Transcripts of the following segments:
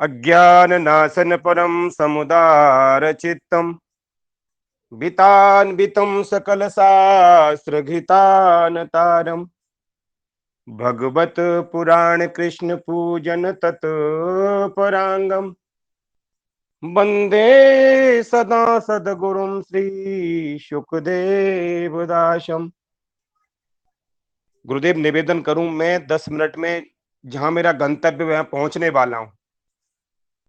अज्ञाननाशन परम समुदार चित्तम वितान्वितं सकल शास्त्र घितान तारम भगवत पुराण कृष्ण पूजन तत् परांगम वंदे सदा सद्गुरुं श्री शुकदेव दासम। गुरुदेव, निवेदन करूं मैं 10 मिनट में जहां मेरा गंतव्य वहां पहुंचने वाला हूं।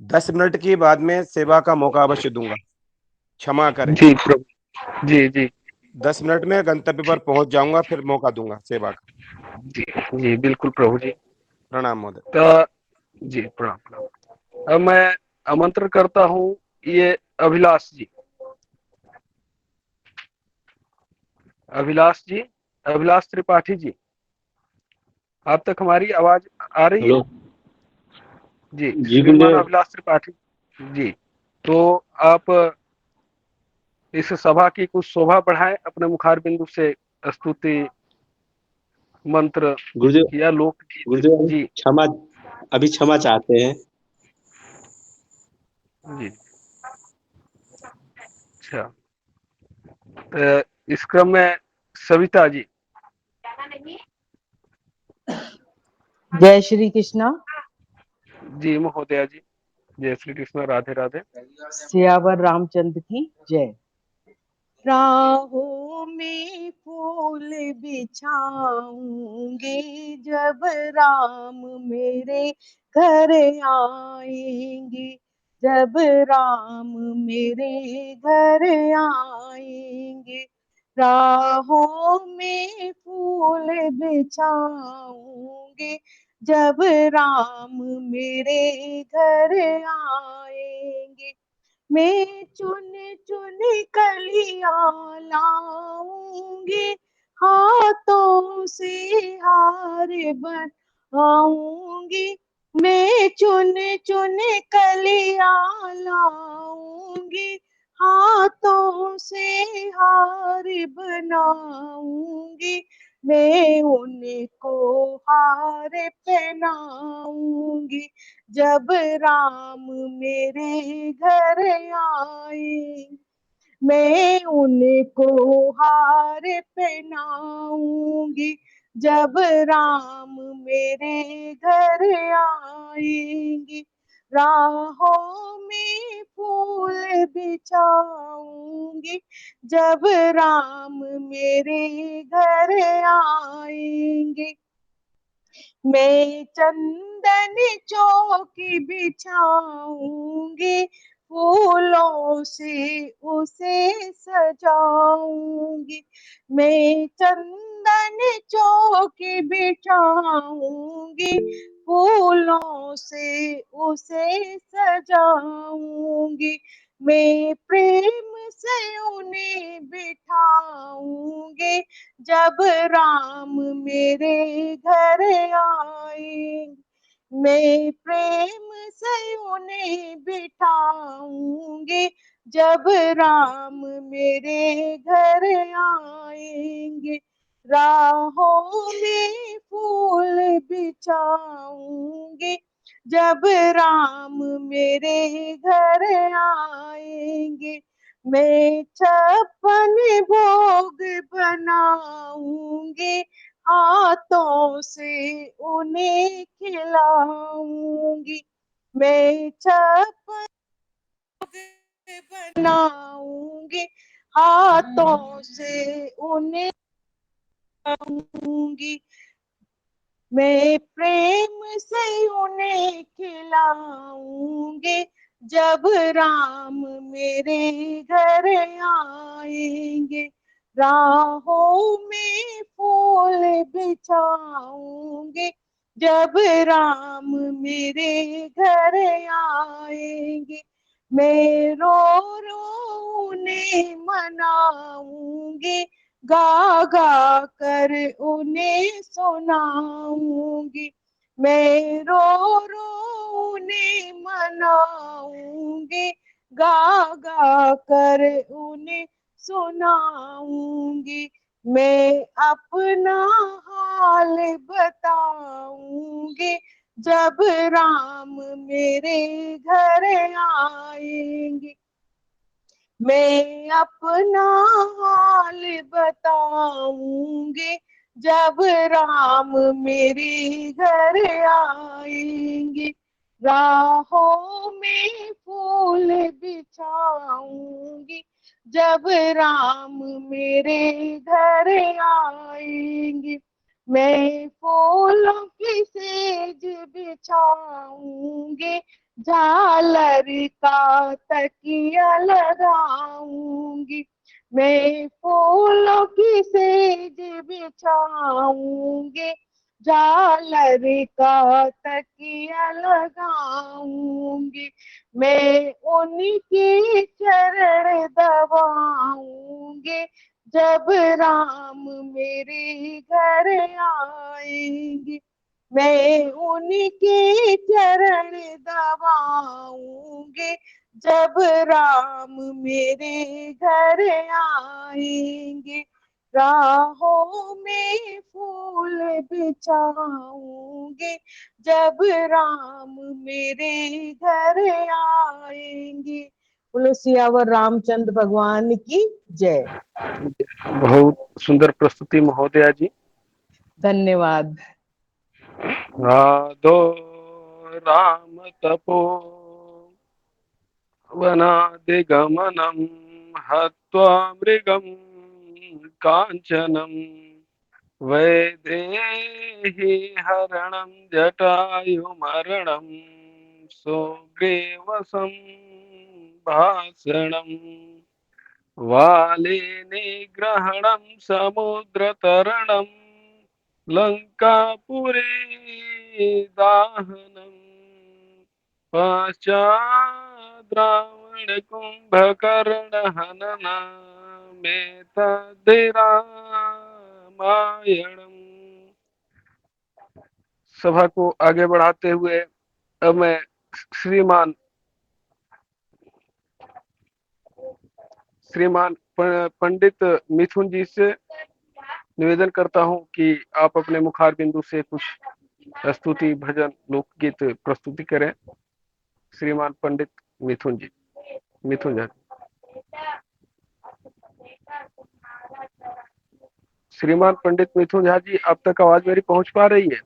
10 मिनट के बाद में सेवा का मौका अवश्य दूंगा, क्षमा करें। जी प्रभु। जी जी 10 मिनट में गंतव्य पर पहुंच जाऊंगा, फिर मौका दूंगा सेवा का। जी जी बिल्कुल प्रभु जी। प्रणाम महोदय। तो जी प्रणाम प्रणाम। अब मैं आमंत्रण करता हूँ ये अभिलाष जी। अभिलाष जी, अभिलाष त्रिपाठी जी, आप तक हमारी आवाज आ रही है? हेलो जी जी श्रीमान गुरुदेव। अभिलाष त्रिपाठी जी। तो आप इस सभा की कुछ शोभा बढ़ाएं अपने मुखार बिंदु से स्तुति मंत्र गुरुदेव या लोकगीत। गुरुदेव जी क्षमा, अभी क्षमा चाहते हैं। जी अच्छा। इस क्रम में सविता जी। जय श्री कृष्णा। जी महोदया जी, जय श्री कृष्ण, राधे राधे। सियावर रामचंद्र की जय। राहों में फूल बिछाऊंगी जब राम मेरे घर आएंगे, जब राम मेरे घर आएंगे। राहों में फूल बिछाऊंगी जब राम मेरे घर आएंगे। मैं चुन चुन कलियां लाऊंगी, हाथों से हार बनाऊंगी। मैं चुन चुन कलियां लाऊंगी, हाथों से हार बनाऊंगी। मैं उनको हार पहनाऊंगी जब राम मेरे घर आए। मैं उनको हार पहनाऊंगी जब राम मेरे घर आएंगे। राहों में फूल बिछाऊंगी जब राम मेरे घर आएंगे। मैं चंदन चौकी बिछाऊंगी, फूलों से उसे सजाऊंगी। मैं चंदन चौकी बिछाऊंगी, फूलों से उसे सजाऊंगी। मैं प्रेम से उन्हें बिठाऊंगी जब राम मेरे घर आए। मैं प्रेम से उन्हें बिठाऊंगी जब राम मेरे घर आएंगे। राहों में फूल बिछाऊंगी जब राम मेरे घर आएंगे। मैं 56 भोग बनाऊंगी, हाथों से उन्हें खिलाऊंगी। मैं 56 बनाऊंगी, हाथों से उन्हें खिलाऊंगी। मैं प्रेम से उन्हें खिलाऊंगी जब राम मेरे घर आएंगे। राहों में फूल बिछाऊंगी जब राम मेरे घर आएंगे। मैं रो रो उन्हें मनाऊंगी, गा गा कर उन्हें सुनाऊंगी। मैं रो रो उन्हें मनाऊंगी, गा गा कर उन्हें सुनाऊंगी। मैं अपना हाल बताऊंगी जब राम मेरे घर आएंगे। मैं अपना हाल बताऊंगी जब राम मेरे घर आएंगे। राहों में फूल बिछाऊंगी जब राम मेरे घर आएंगे। मैं फूलों की सेज बिछाऊंगी, झालर का तकिया लगाऊंगी। मैं फूलों की सेज बिछाऊंगी, झालर का तकिया लगाऊंगी। मैं उनके चरण दबाऊंगी जब राम मेरे घर आएंगे। मैं उनके चरण दबाऊंगी जब राम मेरे घर आएंगे। राहों में फूल बिछाऊंगी जब राम मेरे घर आएंगे। बोलो सियावर रामचंद्र भगवान की जय। बहुत सुंदर प्रस्तुति महोदया जी। धन्यवाद। राधो राम तपो वनादिगमनं हत्वा मृगं काञ्चनं वैदेही हरणं जटायुमरणं सुग्रीवसं भाषणम् वाली निग्रहणं समुद्रतरणं लंकापुरी दाहनं पश्चाद् रावण कुंभकर्ण हननमेतद्धि रामायणम्। सभा को आगे बढ़ाते हुए अब मैं श्रीमान पंडित मिथुन जी से निवेदन करता हूं कि आप अपने मुखार बिंदु से कुछ स्तुति भजन लोकगीत प्रस्तुति करें। श्रीमान पंडित मिथुन जी। मिथुन जी। श्रीमान पंडित मिथुन झा जी, अब तक आवाज मेरी पहुंच पा रही है?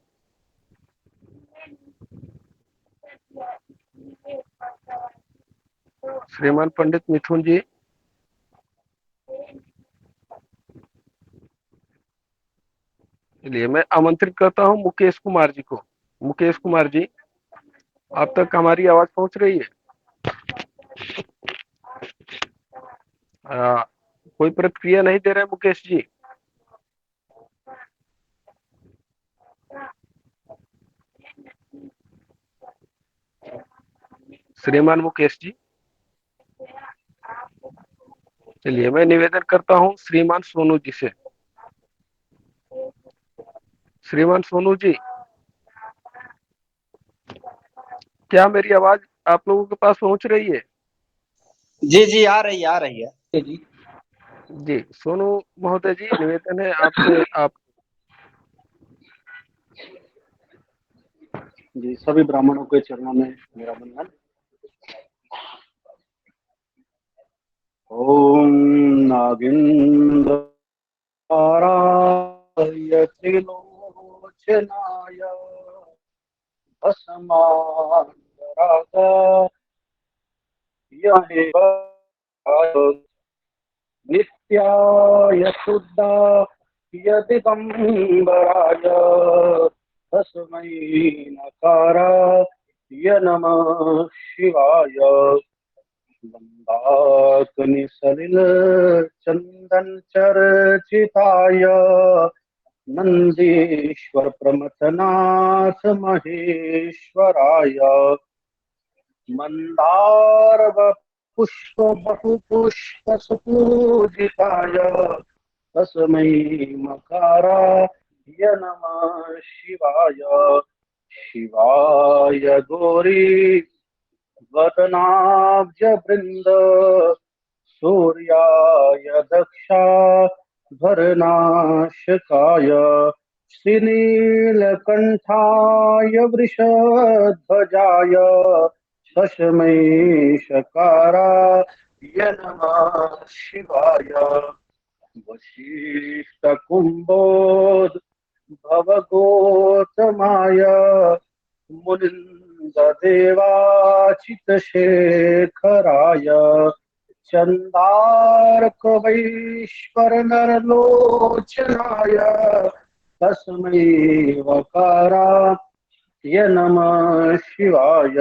श्रीमान पंडित मिथुन जी। चलिए मैं आमंत्रित करता हूं मुकेश कुमार जी को। मुकेश कुमार जी, आप तक हमारी आवाज पहुंच रही है? कोई प्रतिक्रिया नहीं दे रहे मुकेश जी। श्रीमान मुकेश जी। चलिए मैं निवेदन करता हूं श्रीमान सोनू जी से। श्रीमान सोनू जी, क्या मेरी आवाज आप लोगों के पास पहुंच रही है? जी जी आ रही है जी। जी सोनू महोदय जी, निवेदन है आपसे। आप जी सभी ब्राह्मणों के चरणों में मेरा वंदन। ओम नागेन्द्राय त्रिलोचनाय नित्याय शुद्धाय तस्मै नकाराय नमः शिवाय। वन्दाकनि सलिल चंदन चर्चिताय नंदीश्वर प्रमथनाथ महेश्वराय। मंदार पुष्प बहुपुष्प सुपूजिताय तस्मै मकाराय नमः शिवाय। शिवाय गौरी वदनाब्ज वृंद सूर्याय दक्षा भरनाशकाय श्रीनीलकण्ठाय वृषध्वजाय तस्मै शकाराय नमः शिवाय वसिष्ठकुम्भोद्भवगोतमाय मुनिन्ददेवाचितशेखराय चन्दार्कवैश्वरनरलोचनाय तस्मै वकाराय नमः शिवाय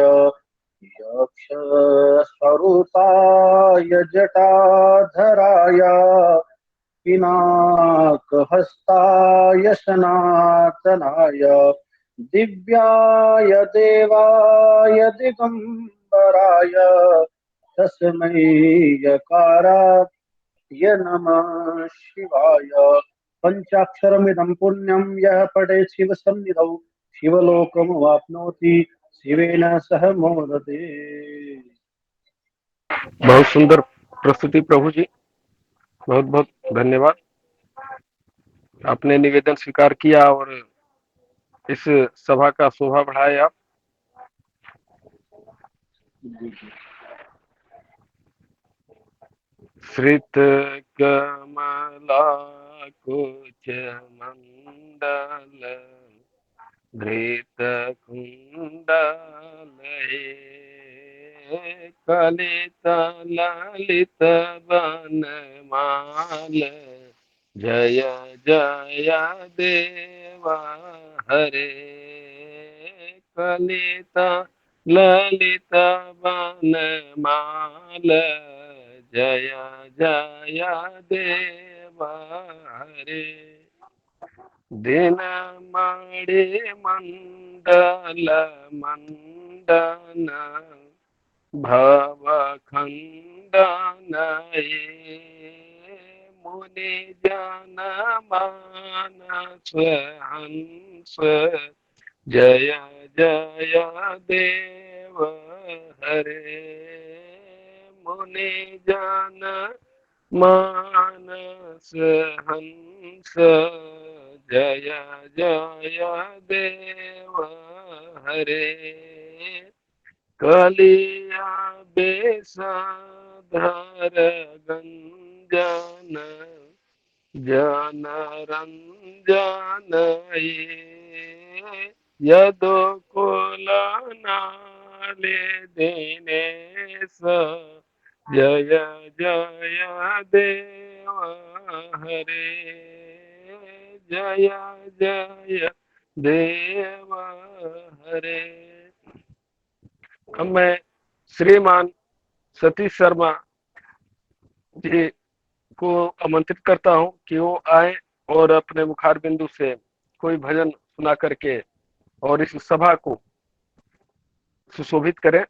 यक्षस्वरूपाय जटाधराय पिनाकहस्ताय सनातनाय दिव्याय देवाय दिगम्बराय तस्मै यकाराय नमः शिवाय पंचाक्षरमिदं पुण्यं यः पठेत् शिवसन्निधौ शिवलोकमवाप्नोति शिवेन सह मोदते। बहुत सुंदर प्रस्तुति प्रभु जी, बहुत बहुत धन्यवाद। आपने निवेदन स्वीकार किया और इस सभा का शोभा बढ़ाए आप। श्रित कमला कुच मंडल धृत कुंडल कलित ललित बनमाल जय जय देवा हरे कलित ललित बनमाल जय जय देवा हरे दिन मणि मंडल मंडन भव खंडन मुनि जन मानस हंस जय जय देव हरे मुनि जन मानस हंस जय जय देव हरे कलिया बेसाधर गंजन जन रंजन यदो कुल नाले दिनेश जय जय देव हरे जय जय देव हरे। अब मैं श्रीमान सतीश शर्मा जी को आमंत्रित करता हूं कि वो आए और अपने मुखार बिंदु से कोई भजन सुना करके और इस सभा को सुशोभित करें।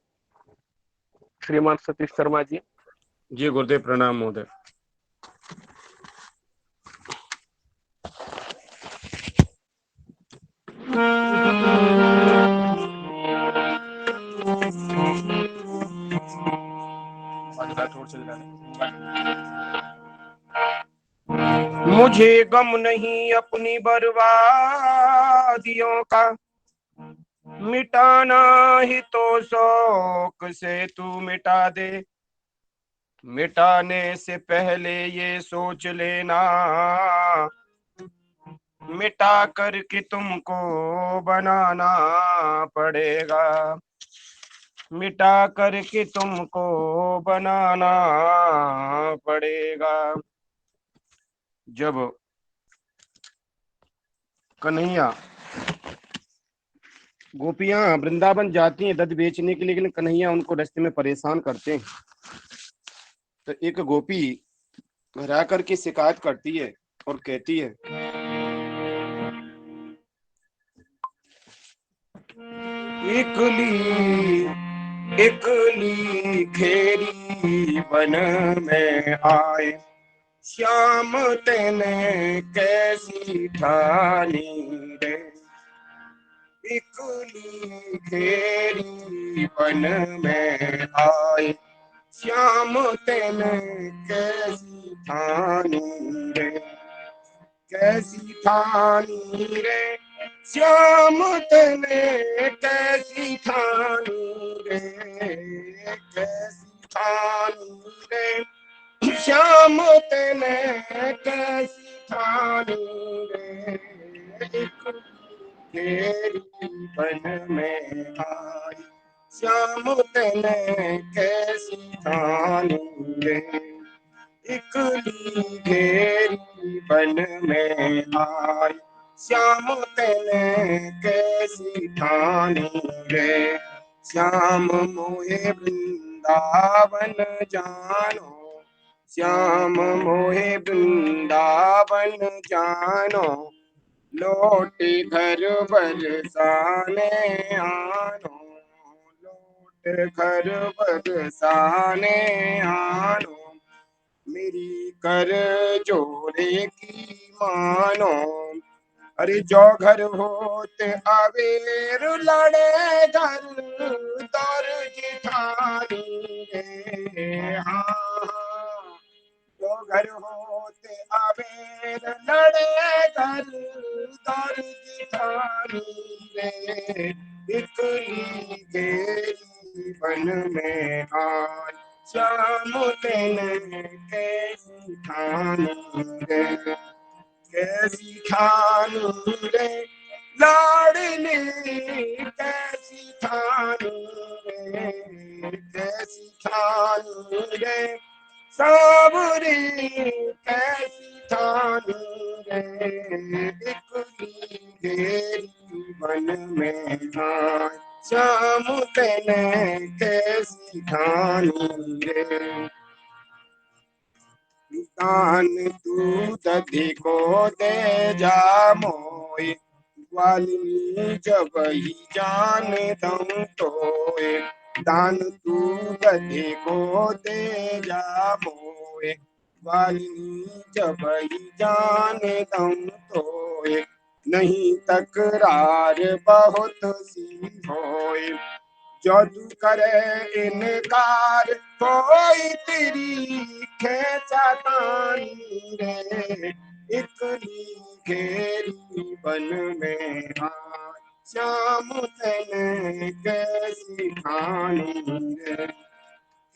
श्रीमान सतीश शर्मा जी। जी गुरुदेव, प्रणाम महोदय। मुझे गम नहीं अपनी बर्बादियों का, मिटाना ही तो शौक से तू मिटा दे। मिटाने से पहले ये सोच लेना, मिटा करके तुमको बनाना पड़ेगा। मिटा करके तुमको बनाना पड़ेगा। जब कन्हैया गोपियां वृंदावन जाती हैं दूध बेचने के लिए, लेकिन कन्हैया उनको रास्ते में परेशान करते हैं। तो एक गोपी घर आकर के शिकायत करती है और कहती है, इकली इकली घेरी बन में आए, श्याम तेने कैसी ठानी रे। इकली घेरी बन में आए, श्याम तेने कैसी ठानी रे। कैसी ठानी रे श्याम तने कैसी ठानी रे, कैसी ठानी रे श्याम तने कैसी ठानी रे, एक तेरी बन में आई श्याम तने कैसी ठानी रे, इकली घेरी बन में आई श्याम तने कैसी ठानी रे, श्याम मोहे वृंदावन जानो, श्याम मोहे वृंदावन जानो, लौटे घर बरसाने आनो, लौट घर बरसाने आनो, मेरी कर जोड़े की मानो, अरे जो घर होते अबेर लड़े घर दौर जिठानी रे, हाँ जो घर होते अबेर लड़े घर दौर जिठानी रे, इकली घेरी बन में आई श्याम तने कैसी ठानी रे, कैसी ठानी रे लाडली कैसी ठानी रे, कैसी ठानी रे सावरी कैसी ठानी रे, इकली घेरी बन में आई श्याम तने कैसी ठानी रे, दान दूध अधिको दे जा मोए, ग्वालिनी जब ही जान दम तोए, दान दूध अधिको दे जा मोए, ग्वालिनी जब ही जान दम तोए, नहीं तकरार बहुत सी होए, जो तू करे इनकार कोई तेरी खेचा तानी रे, इकली घेरी बन में आई श्याम तने कैसी ठानी रे,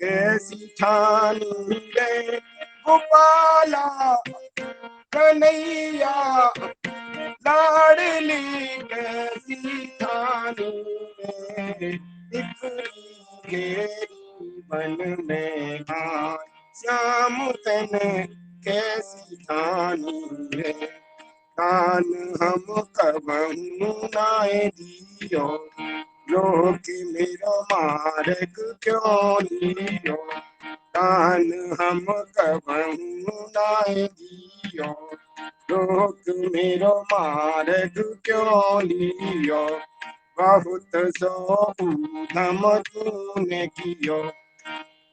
कैसी ठानी रे गोपाला कन्हैया लाडली कैसी ठानी रे, इकली घेरी बन में आई श्याम तने कैसी ठानी रे, कान हम कबहू नाय दियो, लोक मेरो मार्ग क्यों लियो, कान हम कबहू नाय दियो, लोक मेरो मार्ग क्यों लियो, बहुत सो ऊधम तूने कियो,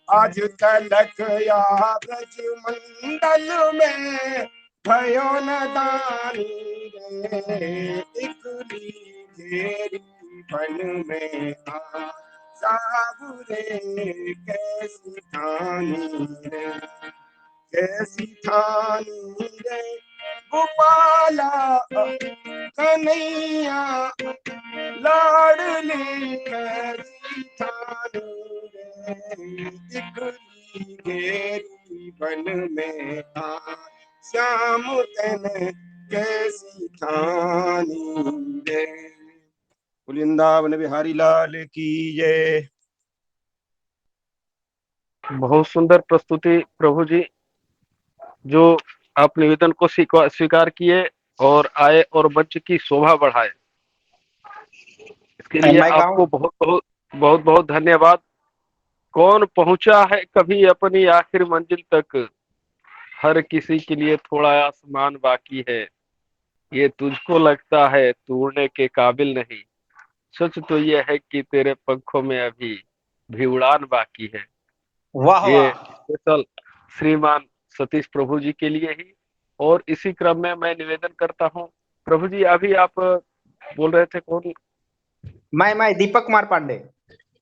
आज तलक या ब्रज मंडल में भयो न दानी रे, इकली घेरी बन में आई साबुरे कैसी ठानी रे, कैसी ठानी रे गोपाला कन्हैया लाडली कैसी ठानी रे, इकली घेरी बन में आई श्याम तने कैसी ठानी रे, वृंदावन बिहारी लाल की जय। बहुत सुंदर प्रस्तुति प्रभु जी, जो आप निवेदन को स्वीकार किए और आए और मंच की शोभा बढ़ाए, इसके लिए मैं आपको गाऊं? बहुत बहुत धन्यवाद। कौन पहुंचा है कभी अपनी आखिर मंजिल तक, हर किसी के लिए थोड़ा आसमान बाकी है, ये तुझको लगता है तू उड़ने के काबिल नहीं, सच तो ये है कि तेरे पंखों में अभी भी उड़ान बाकी है। वाह ये वाह, स्पेशल श्रीमान सतीश प्रभु जी के लिए ही। और इसी क्रम में मैं निवेदन करता हूँ, प्रभु जी अभी आप बोल रहे थे कौन? मैं दीपक कुमार पांडे।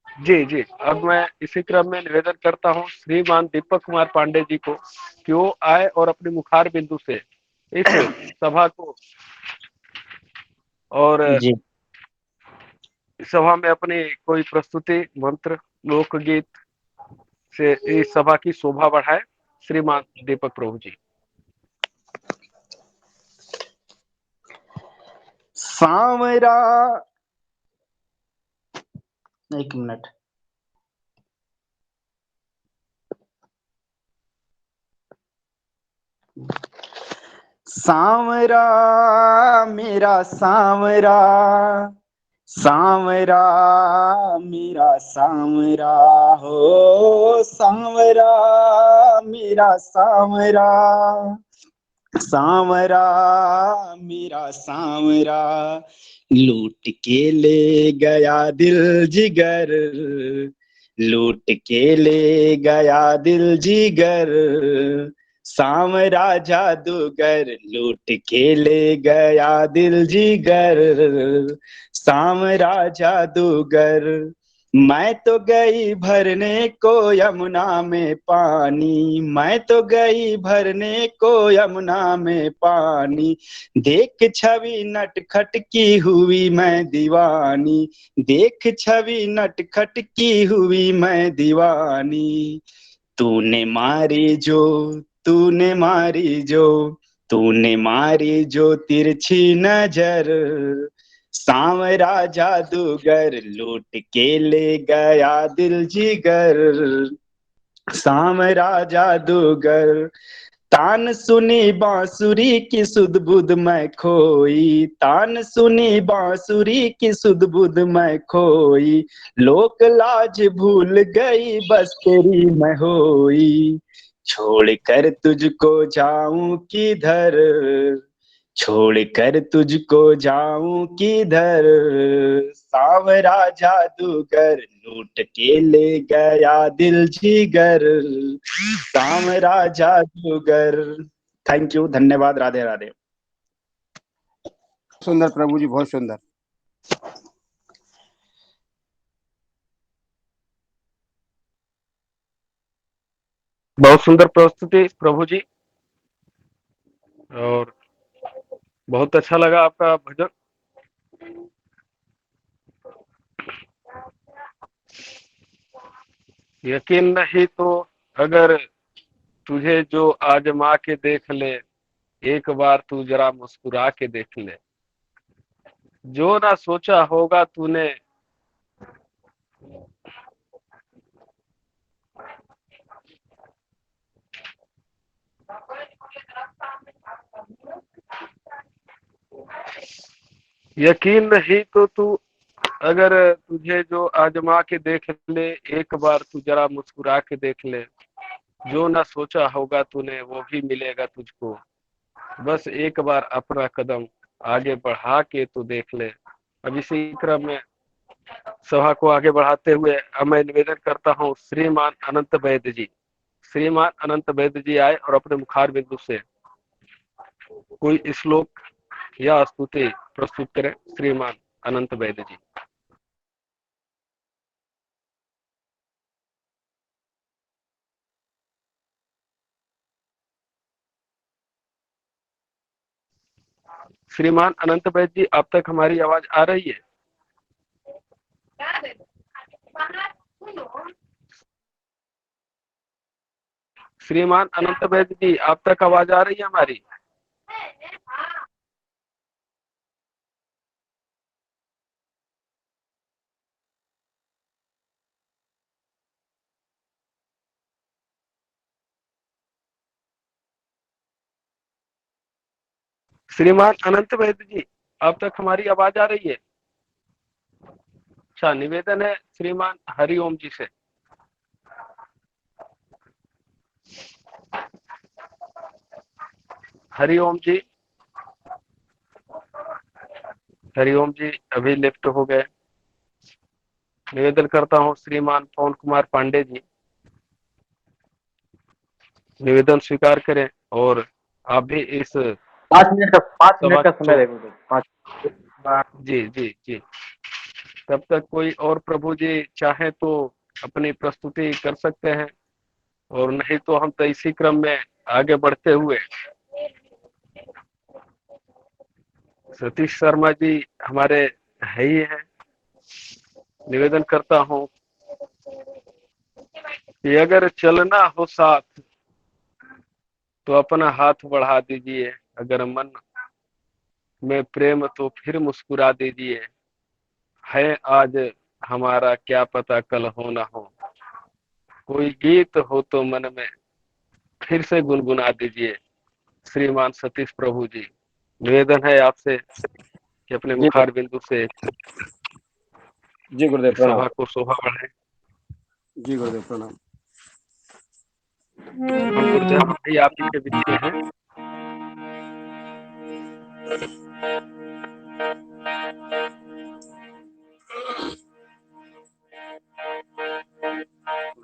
जी जी, अब मैं इसी क्रम में निवेदन करता हूँ श्रीमान दीपक कुमार पांडे जी को कि वो आए और अपने मुखार बिंदु से इस सभा को और जी इस सभा में अपनी कोई प्रस्तुति, मंत्र, लोकगीत से इस सभा की शोभा बढ़ाए। श्रीमान दीपक प्रभु जी। सांवरा, एक मिनट। सांवरा मेरा सांवरा, सांवरा मेरा सांवरा हो, सांवरा मेरा सांवरा, सांवरा मेरा सांवरा, लूट के ले गया दिल जिगर, लूट के ले गया दिल जिगर, सांवरा जादूगर, लूट के ले गया दिल जिगर, सांवरा जादूगर। मैं तो गई भरने को यमुना में पानी, मैं तो गई भरने को यमुना में पानी, देख छवि नटखट की हुई मैं दीवानी, देख छवि नटखट की हुई मैं दीवानी, तूने मारी जो, तूने मारी जो, तूने मारी जो तिरछी नजर, सांवरा जादूगर, लूट के ले गया दिल जिगर, सांवरा जादूगर। तान सुनी बांसुरी की सुध बुध मैं खोई, तान सुनी बांसुरी की सुध बुध मैं खोई, लोक लाज भूल गई बस तेरी मैं होई, छोड़ कर तुझको जाऊं किधर, छोड़ कर तुझको जाऊं किधर, सांवरा जादूगर, लूट के ले गया दिल जिगर, सांवरा जादूगर। थैंक यू, धन्यवाद, राधे राधे। सुंदर प्रभु जी, बहुत सुंदर। बहुत सुंदर प्रस्तुति प्रभु जी, और बहुत अच्छा लगा आपका भजन। यकीन नहीं तो अगर तुझे जो आजमा के देख ले, एक बार तू जरा मुस्कुरा के देख ले, जो ना सोचा होगा तूने, यकीन नहीं तो तू अगर तुझे जो आजमा के देख ले, एक बार तू जरा मुस्कुरा के देख ले, जो ना सोचा होगा तूने वो भी मिलेगा तुझको, बस एक बार अपना कदम आगे बढ़ा के तो देख ले। अब इसी क्रम में सभा को आगे बढ़ाते हुए अब मैं निवेदन करता हूँ श्रीमान अनंत वैद्य जी, श्रीमान अनंत वैद्य जी आए और अपने मुखार बिंदु से कोई श्लोक या स्तुति प्रस्तुत करें। श्रीमान अनंत वैद्य जी। श्रीमान अनंत वैद्य जी, आप तक हमारी आवाज आ रही है? श्रीमान अनंत वैद्य जी, आप तक आवाज आ रही है हमारी? श्रीमान अनंत वैद्य जी, आप तक हमारी आवाज आ रही है? अच्छा, निवेदन है श्रीमान हरिओम जी से। हरिओम जी, हरिओम जी अभी लिफ्ट हो गए। निवेदन करता हूँ श्रीमान पवन कुमार पांडे जी, निवेदन स्वीकार करें और आप भी इस 5 मिनट का समय देंगे। 5। जी जी जी, तब तक कोई और प्रभु जी चाहे तो अपनी प्रस्तुति कर सकते हैं, और नहीं तो हम तो इसी क्रम में आगे बढ़ते हुए सतीश शर्मा जी हमारे है ही है। निवेदन करता हूँ कि अगर चलना हो साथ तो अपना हाथ बढ़ा दीजिए, अगर मन में प्रेम तो फिर मुस्कुरा दीजिए, है आज हमारा क्या पता कल हो ना हो, कोई गीत हो तो मन में फिर से गुनगुना दीजिए। श्रीमान सतीश प्रभु जी, निवेदन है आपसे कि अपने जी मुखार बिंदु से जी गुरुदेव इस प्रणाम। सभा को शोभा बढ़ाएं। जी गुरुदेव प्रणाम। हम ऊर्जा भाई आप ही के बीच में हैं।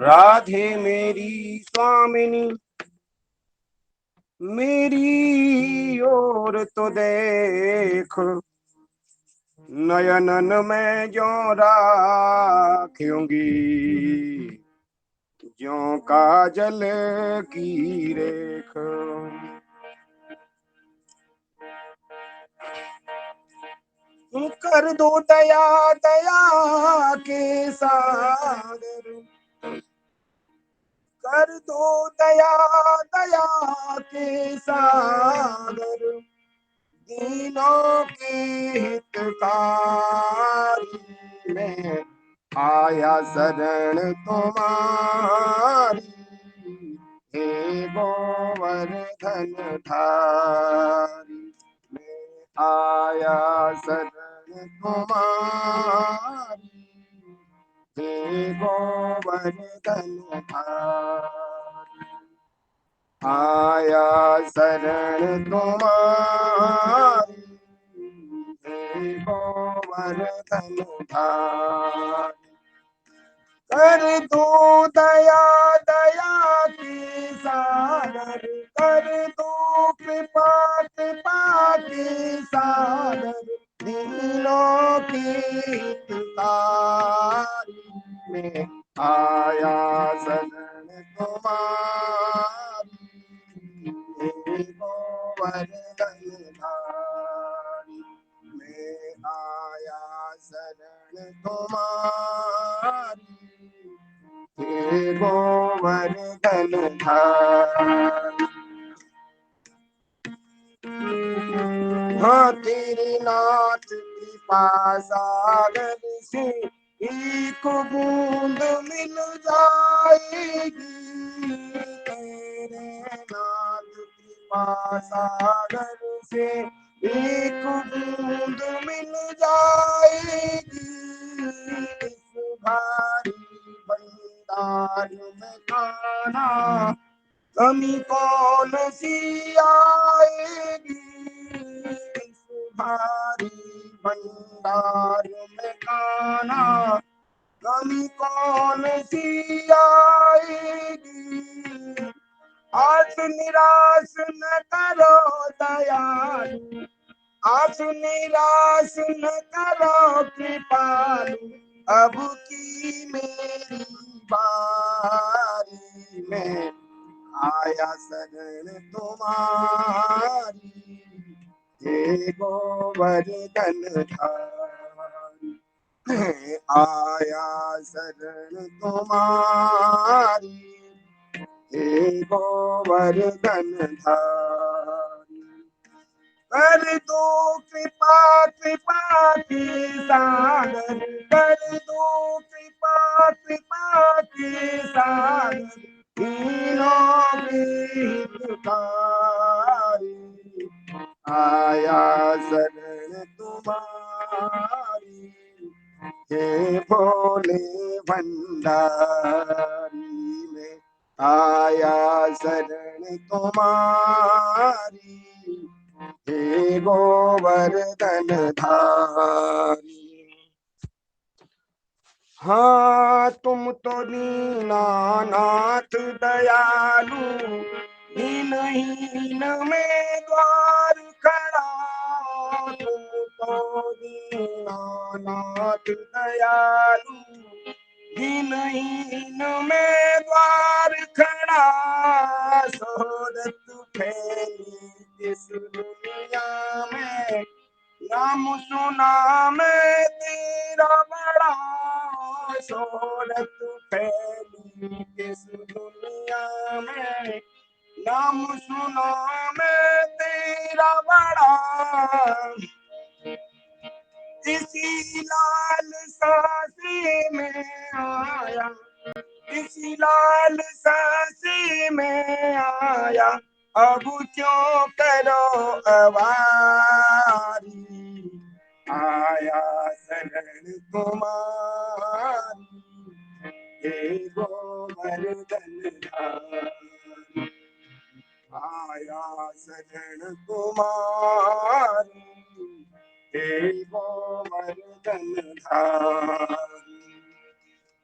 राधे मेरी स्वामिनी मेरी ओर तो देख, नयनन में जो राखूंगी ज्यों काजल की रेख। कर दो दया दया के सागर, कर दो दया दया के सागर, दीनों के हितकारी में आया शरण तुम्हारी, हे गोवर्धन धारी में आया शरण तुम्हारी, हे गोवर्धन धारी आया शरण तुम्हारी, हे गोवर्धन धारी। कर दो दया दया की सागर, कर दो कृपा कृपा की सागर, दीनों की हितकारी में आया शरण तुम्हारी, हे गोवर्धन धारी में आया शरण तुम्हारी, हे गोवर्धन धारी। हाँ तेरे नाथ कृपा सागर से एक बूंद मिल जाएगी, तेरे नाथ कृपा सागर से एक बूंद मिल जाएगी, इस भारी भंडार में खाना कमी कौन सी आएगी, इस भारी भंडार में खाना कमी कौन सी आएगी। आज निराश न करो दयालु, आज निराश न करो कृपालु, अब की मेरी बारी में आया शरण तुम्हारी, हे गोवर्धन धारी, आया शरण तुम्हारी, हे गोवर्धन धारी। कर दो कृपा कृपा की सागर, कर दो कृपा कृपा की सागर, तीनों की हितकारी आया शरण तुम्हारी, हे भोले भंडारी में आया शरण तुम्हारी, हे गोवर्धन धारी। हाँ तुम तो दीनानाथ दयालु, दीनहीन में द्वार खड़ा, तुम तो दीनानाथ दयालु, दीनहीन में द्वार खड़ा, शोहरत फैली इस दुनिया में शोहरत फैली इस दुनिया में, नाम सुना मैं तेरा बड़ा, इसी लाल सासी में आया, इसी लाल सासी में आया, अब क्यों करो अवारी, आया शरण तुम्हारी, हे गोवर्धन धारी, आया शरण तुम्हारी, हे गोवर्धन धारी।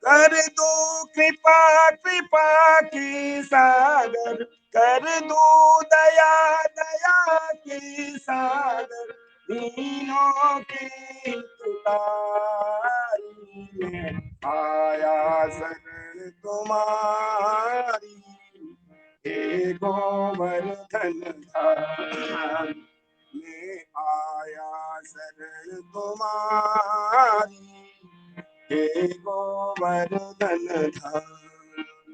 कर दो कृपा कृपा की सागर, कर दो दया दया की सागर, दीनों की तुतारी में आया शरण तुम्हारी, हे गोवर्धन धारी में आया शरण तुम्हारी, हे गोवर्धन धारी।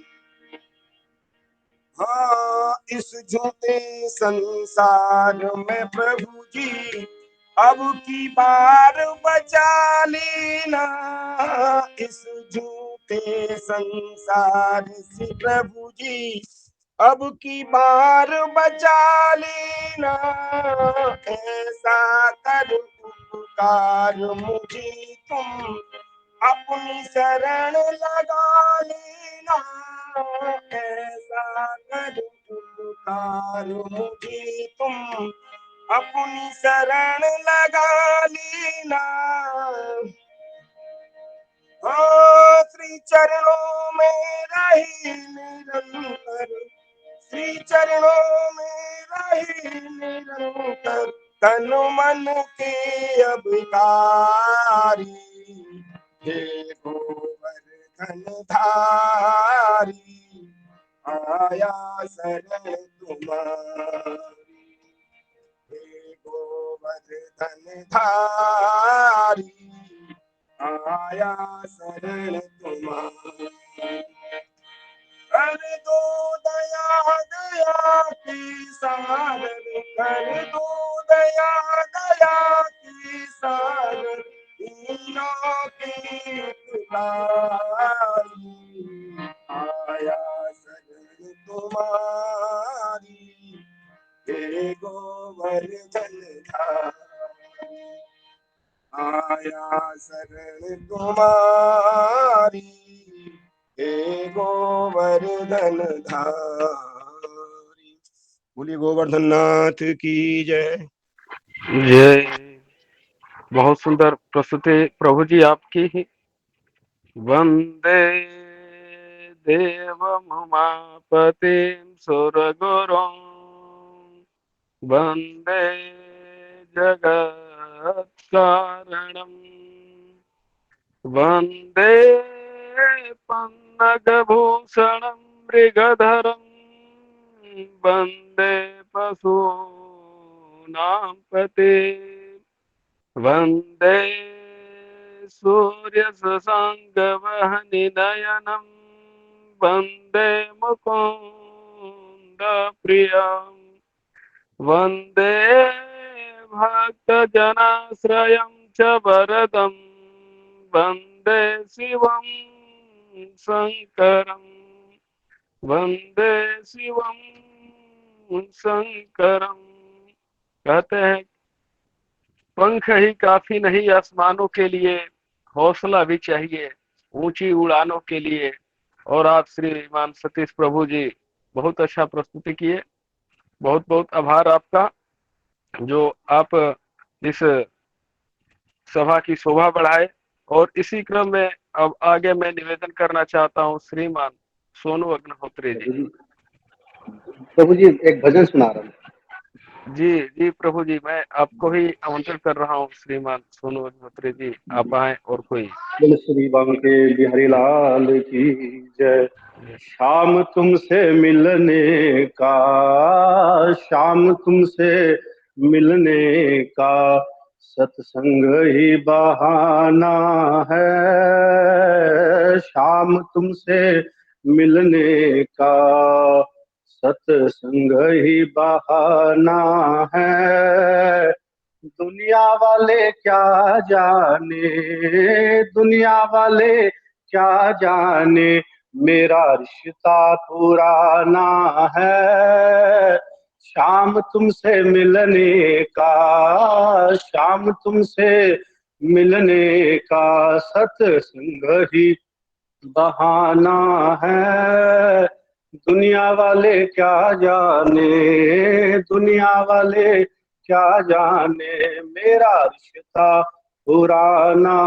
हाँ, इस झूठे संसार में प्रभु जी अब की बार बचा लेना, इस झूठे संसार से प्रभु जी अब की बार बचा लेना, ऐसा कर उपकार मुझे तुम अपनी शरण लगा लेना, ऐसा कर उपकार मुझे तुम अपनी शरण लगा लेना। ओ श्री चरणों में रही निरंतर, श्री चरणों में रही निरंतर, तन मन के अभिकारी, हे गोवर्धन धारी, आया शरण तुम्हारी, हे गोवर्धन धारी, आया शरण तुम्हारी। कर दो दया दया की सागर, कर दो दया दया की सागर, तीनों की तुतारी, आया शरण तुम्हारी, हे गोवर्धन धारी, आया शरण तुम्हारी, हे गोवर्धन धारी। बोलिए गोवर्धन नाथ की जय। जय। बहुत सुंदर प्रस्तुति प्रभु जी आपकी ही। वंदे देवमुमापतिं सुरगुरुं, वंदे जगत्कारणं, वंदे पन्नगभूषणं मृगधरं, वंदे पशूनां पते, वंदे सूर्यशशाङ्कवहनिनयनं, वंदे मुकुन्द प्रियं, वंदे भक्तजनाश्रयं च वरदं, वंदे शिवं शंकरं, वंदे शिवं शंकरं। कहते हैं पंख ही काफी नहीं आसमानों के लिए, हौसला भी चाहिए ऊंची उड़ानों के लिए। और आप श्रीमान सतीश प्रभु जी बहुत अच्छा प्रस्तुति किए। बहुत बहुत आभार आपका, जो आप इस सभा की शोभा बढ़ाए। और इसी क्रम में अब आगे मैं निवेदन करना चाहता हूँ श्रीमान सोनू अग्निहोत्री जी। प्रभु जी एक भजन सुना रहा हूँ। जी जी प्रभु जी, मैं आपको ही आमंत्रण कर रहा हूँ श्रीमान सोनू अग्निहोत्री जी, आप आए और कोई। बोले श्री बांके बिहारी लाल की जय। शाम तुमसे मिलने का, शाम तुमसे मिलने का सत्संग ही बहाना है शाम तुमसे मिलने का, सत्संग ही बहाना है। दुनिया वाले क्या जाने, दुनिया वाले क्या जाने, मेरा रिश्ता पुराना है शाम तुमसे मिलने का, शाम तुमसे मिलने का, सत्संग ही बहाना है। दुनिया वाले क्या जाने, दुनिया वाले क्या जाने, मेरा रिश्ता पुराना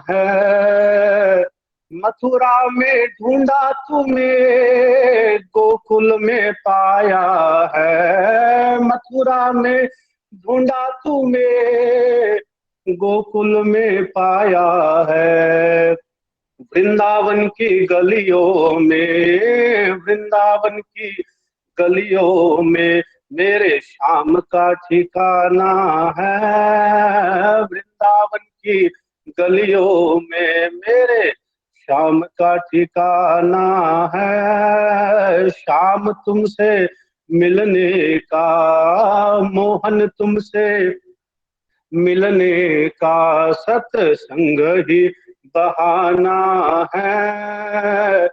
है। मथुरा में ढूंढा तुम्हें, गोकुल में पाया है। मथुरा में ढूंढा तुम्हें, गोकुल में पाया है। वृंदावन की गलियों में, वृंदावन की गलियों में मेरे श्याम का ठिकाना है। वृंदावन की गलियों में मेरे श्याम का ठिकाना है। शाम तुमसे मिलने का, मोहन तुमसे मिलने का, सत्संग ही बहाना है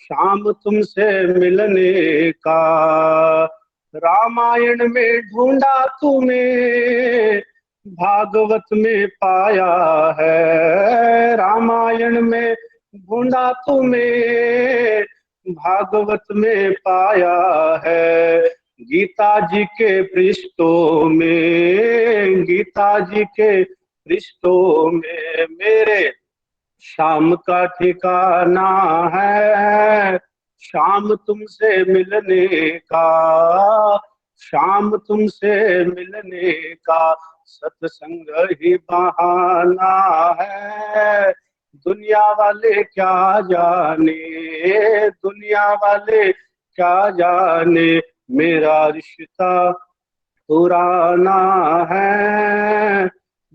शाम तुमसे मिलने का। रामायण में ढूंढा तुम्हें, भागवत में पाया है। रामायण में ढूंढा तुम्हें, भागवत में पाया है। गीता जी के पृष्ठों में, गीता जी के पृष्ठों में मेरे शाम का ठिकाना है। शाम तुमसे मिलने का, शाम तुमसे मिलने का, सत्संग ही बहाना है। दुनिया वाले क्या जाने, दुनिया वाले क्या जाने, मेरा रिश्ता पुराना है।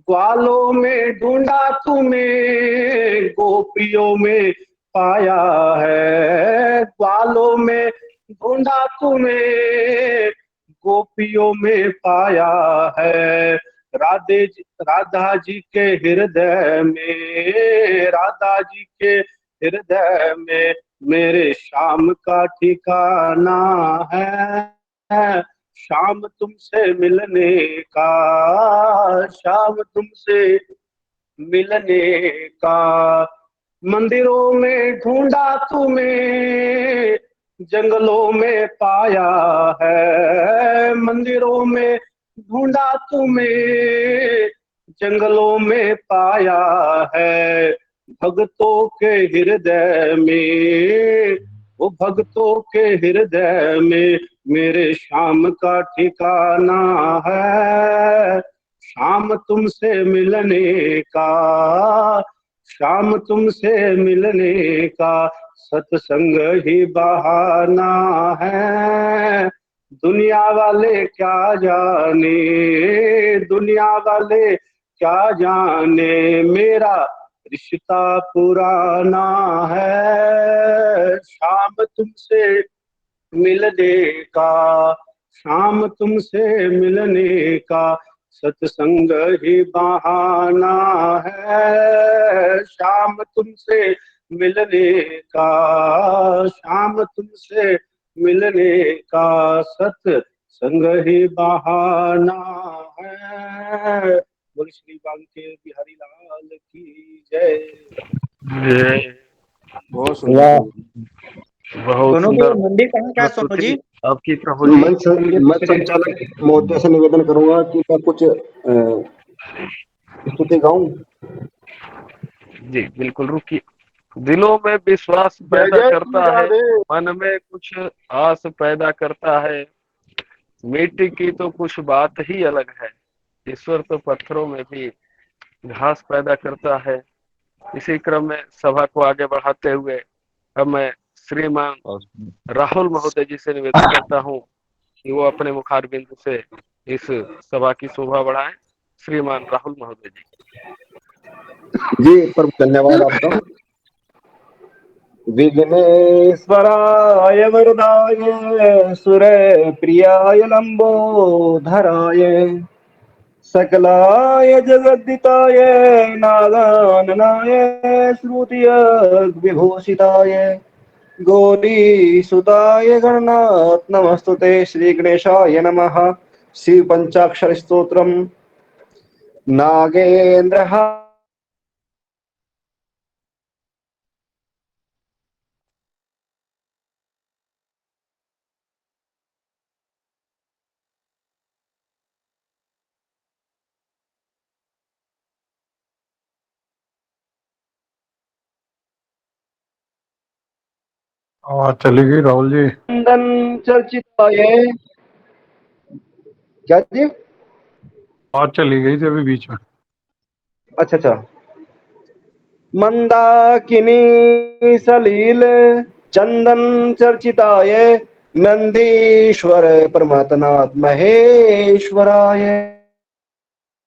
ग्वालों में ढूंढा तुम्हें, गोपियों में पाया है। ग्वालों में ढूंढा तुम्हें, गोपियों में पाया है। राधा जी के हृदय में, राधा जी के हृदय में मेरे श्याम का ठिकाना है। शाम तुमसे मिलने का, शाम तुमसे मिलने का। मंदिरों में ढूंढा तुम्हें, जंगलों में पाया है। मंदिरों में ढूंढा तुम्हें, जंगलों में पाया है। भक्तों के हृदय में, वो भक्तों के हृदय में मेरे श्याम का ठिकाना है। शाम तुमसे मिलने का, शाम तुमसे मिलने का, सत्संग ही बहाना है। दुनिया वाले क्या जाने, दुनिया वाले क्या जाने, मेरा रिश्ता पुराना है। शाम तुमसे मिलने का, शाम तुमसे मिलने का, सत्संग ही बहाना है। शाम तुमसे मिलने का, शाम तुमसे मिलने का, सत्संग ही बहाना है। बोल श्री बांके बिहारी लाल की जय। बहुत सुंदर वाह। बहुत सोनू जी सुंदर मंदिर कहाँ का है सोनू जी? आपकी प्रभु जी। मैं संचालक महोदय से निवेदन करूंगा कि मैं कुछ स्तुति गाऊं। जी बिल्कुल, रुकिए। दिलों में विश्वास पैदा जय करता है, राधे। मन में कुछ आस पैदा करता है। मिट्टी की तो कुछ बात ही अलग है, ईश्वर तो पत्थरों में भी घास पैदा करता है। इसी क्रम में सभा को आगे बढ़ाते हुए अब मैं श्रीमान राहुल महोदय जी से निवेदन करता हूँ कि वो अपने मुखार बिंदु से इस सभा की शोभा बढ़ाएं। श्रीमान राहुल महोदय जी। जी प्रभु धन्यवाद आपका। विघ्नेश्वराय वरदाय सुर प्रियाय लंबोधराय सकलाय जगद्दिताय नागाननाय श्रुतिय विभूषिताय गौरीसुताय गणनाथ नमस्तुते। श्री गणेशाय नमः। शिव पंचाक्षर स्तोत्रम। नागेंद्र आवाज चली गई राहुल जी। नंदन चर्चिताय। क्या जी? आवाज चली गई थी अभी बीच में। अच्छा अच्छा। मंदाकिनी सलील चंदन चर्चिताय नंदीश्वर परमात्मनाथ महेश्वराय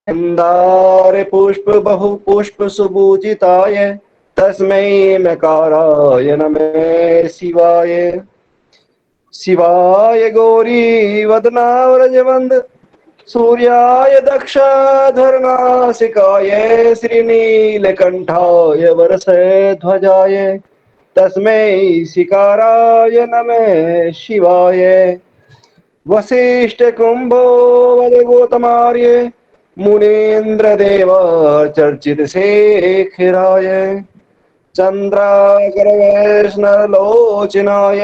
मंदार पुष्प बहु पुष्प सुपूजिताय तस्मै नकाराय नमः शिवाय। शिवाय गौरी वदनाव्रजवंद सूर्याय दक्षधर्नासिकाय श्रीनीलकंठाय वरसध्वजाय तस्मै शिकाराय नमः शिवाय। वसिष्ठ कुंभो वदगोतमार्य मुनीन्द्र देव चर्चित शेखराय चंद्राग्रवैष्णलोचनाय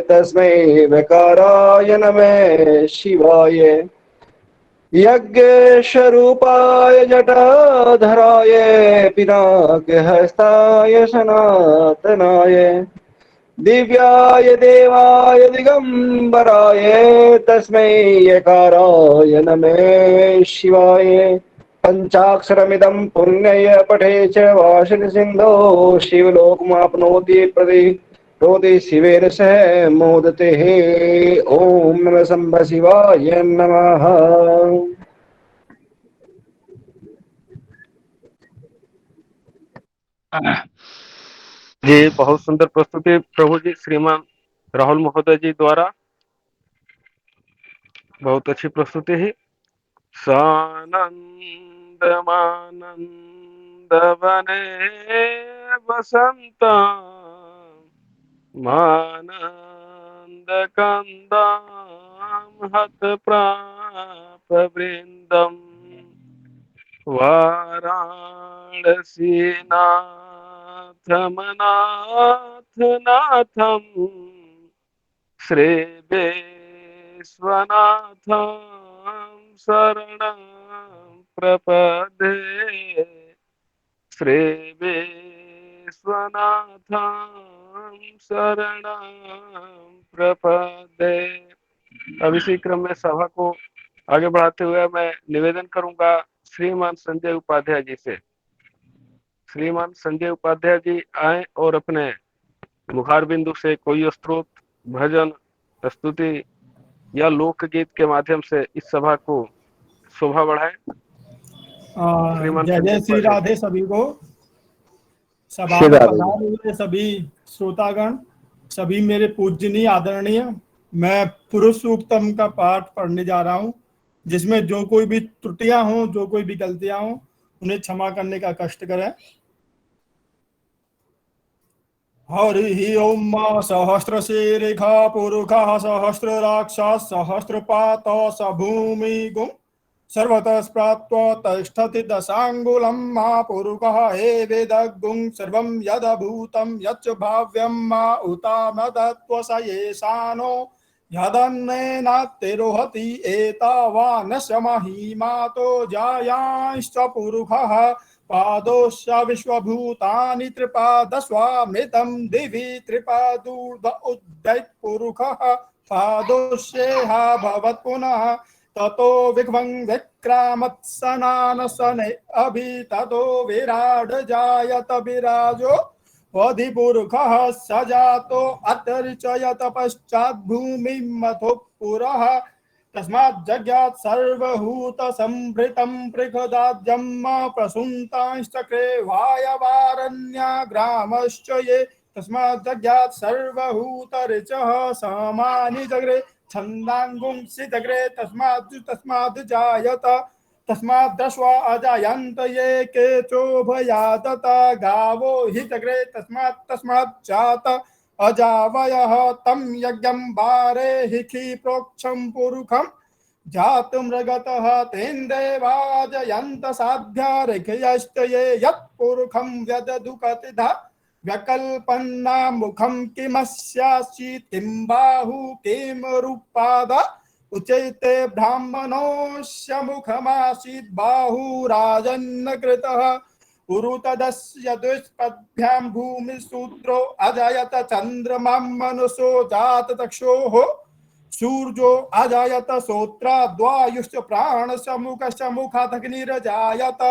तस्मै वकाराय नमः शिवाय। यज्ञ स्वरूपाय जटाधराय पिनाकहस्ताय सनातनाय दिव्याय देवाय दिगंबराय तस्मै यकाराय नमः शिवाय। पंचाक्षरमिदं पुण्यय पठे च वासिन सिंधो शिवलोकमाप्नोति प्रतिरोधि शिवेन सह मोदते। ओम नमः शंभ शिवाय नमः। जी बहुत सुंदर प्रस्तुति प्रभु जी श्रीमान राहुल महोदय जी द्वारा। बहुत अच्छी प्रस्तुति है। सानंद मानंद बने बसंत मानंद कंदाम हत प्राप वृंदम वाराणसी नाथमनाथ नाथम श्री विश्वनाथं शरणं प्रपद्ये श्री विश्वनाथं शरणं प्रपद्ये। अब इसी क्रम में सभा को आगे बढ़ाते हुए मैं निवेदन करूंगा श्रीमान संजय उपाध्याय जी से। श्रीमान संजय उपाध्याय जी आए और अपने मुखार बिंदु से कोई स्तोत्र भजन स्तुति या लोकगीत के माध्यम से इस सभा को शोभा बढ़ाए। श्रीमान जय संजय जय श्री उपाध्याय। राधे सभी को। सभा श्री में राधे। पधारे हुए सभी श्रोतागण, सभी मेरे पूजनीय आदरणीय, मैं पुरुष सूक्तम का पाठ पढ़ने जा रहा हूँ, जिसमें जो कोई भी त्रुटियां हों, जो कोई भी गलतियां हों, उन्हें क्षमा करने का कष्ट करें। हरि ओम सहस्रशीर्षा पुरुषः सहस्रराक्षस सहस्रपात स भूमि गुम सर्वतः स्प्रात्वा तिष्ठति दशांगुलं मा पुरुषः एवेदगुं सर्वं यदभूतं यच्च भाव्यं मा उतामदत्व स येषानो यदन्नेनातिरोहति एतावानस्य महिमातो जायांश्च पुरुषः पादोश्च विश्वभूतानि त्रिपादस्वामृतं दिवि त्रिपादूर्ध उद्दैत् पुरुषः पादोश्चेहा भवत् पुनः ततो विघ्वं विक्रामत्सनानसने अभि ततो विराड जायत विराजो अधिपुरुषः स जातो अतर्चयत पश्चात् भूमिं मथो पुरः तस्मात् जज्ञात् सर्वभूत संभृतं पृथदाद्यं प्रसून्तांश्चक्रे वायवारण्याग्रामश्च ये तस्मात् जज्ञात् सर्वभूत ऋचः समानि जग्रे छन्दांगुंसि जग्रे तस्मात् जायत तस्मात् दृष्ट्वा अजायन्त ये केचोभया तथा गावो हि जग्रे तस्मात् जात अजावयः तं यज्ञं बारे हिखि प्रोक्षं पुरुखं जातमृगतः तेन देवाजयन्त साध्या ऋखयश्च ये यत्पुरुखं व्यदधुकतिधा व्यकल्पन्ना मुखं किमस्यासि किं बाहु किं रूपाद उचैते ब्राह्मणोऽस्य मुखमासीत् बाहुराजन्न कृतः उरुतदस्य दुष्पद्भ्यां भूमिसूत्रो अजायत चन्द्रमां मनुषो जात चक्षोः सूर्यो अजायत श्रोत्राद्वायुश्च प्राणसमुखश्च मुखादग्निरजायत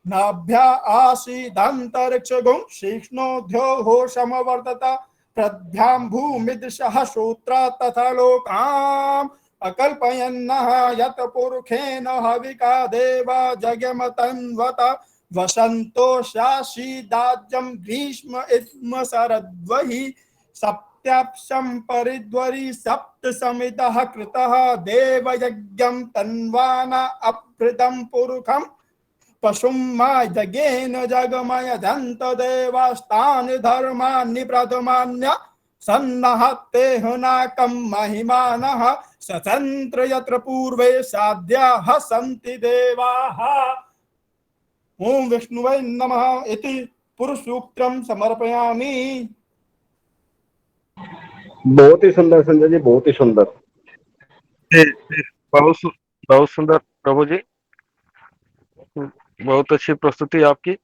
नाभ्या आसीदन्तरिक्षगुं शिक्ष्णोऽध्योः समवर्तत प्रद्भ्यां भूमिदृशः श्रोत्रा तथा लोकाम् अकल्पयन्नः यत् पुरुषेण हविका देवा जगमतन्वत वसन्तो शासीदाज्यं ग्रीष्म इत्म शरद्वहि सप्त्याप्सं परिद्वरि सप्त समितः कृतः देवयज्ञं तन्वाना अभृतं पुरुषं पशुं जगेन जगमय दन्त देवास्तानि धर्माणि प्रथमान्य सन्नहते हुनाकं महिमानः सतन्त्र यत्र पूर्वे साध्याः सन्ति देवाः। ओम विष्णुवे नमः इति पुरुष सूक्तम समर्पयामि। बहुत ही सुंदर संजय जी, बहुत ही सुंदर। बहुत सुंदर प्रभु जी, बहुत अच्छी प्रस्तुति आपकी।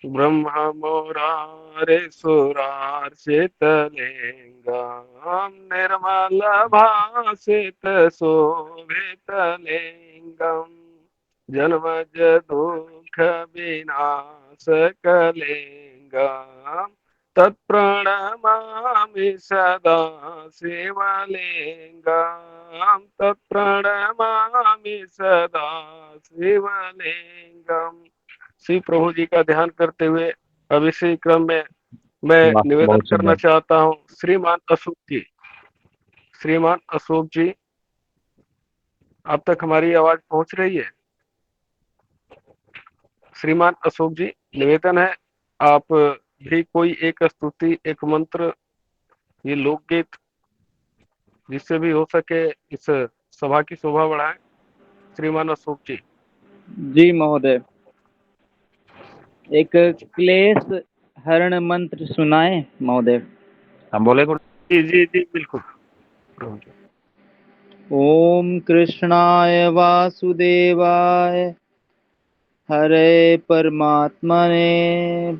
ब्रह्म मोरारे सुरार्चित लिंगम निर्मल भासित शोभित लिंगम जन्मज दुख विनाशक लिंगम तत्प्रणमामि सदा शिवलिंगम तत्प्रणमामि सदा शिवलिंगम। श्री प्रभु जी का ध्यान करते हुए अब इसी क्रम में मैं निवेदन करना चाहता हूँ श्रीमान अशोक जी, अब तक हमारी आवाज पहुंच रही है? श्रीमान अशोक जी, निवेदन है आप भी कोई एक स्तुति, एक मंत्र, ये लोकगीत जिससे भी हो सके इस सभा की शोभा बढ़ाएं। श्रीमान अशोक जी। जी महोदय, एक क्लेश हरण मंत्र सुनाए महोदय? हम बोले जी जी जी बिल्कुल। ओम कृष्णाय वासुदेवाय हरे परमात्मने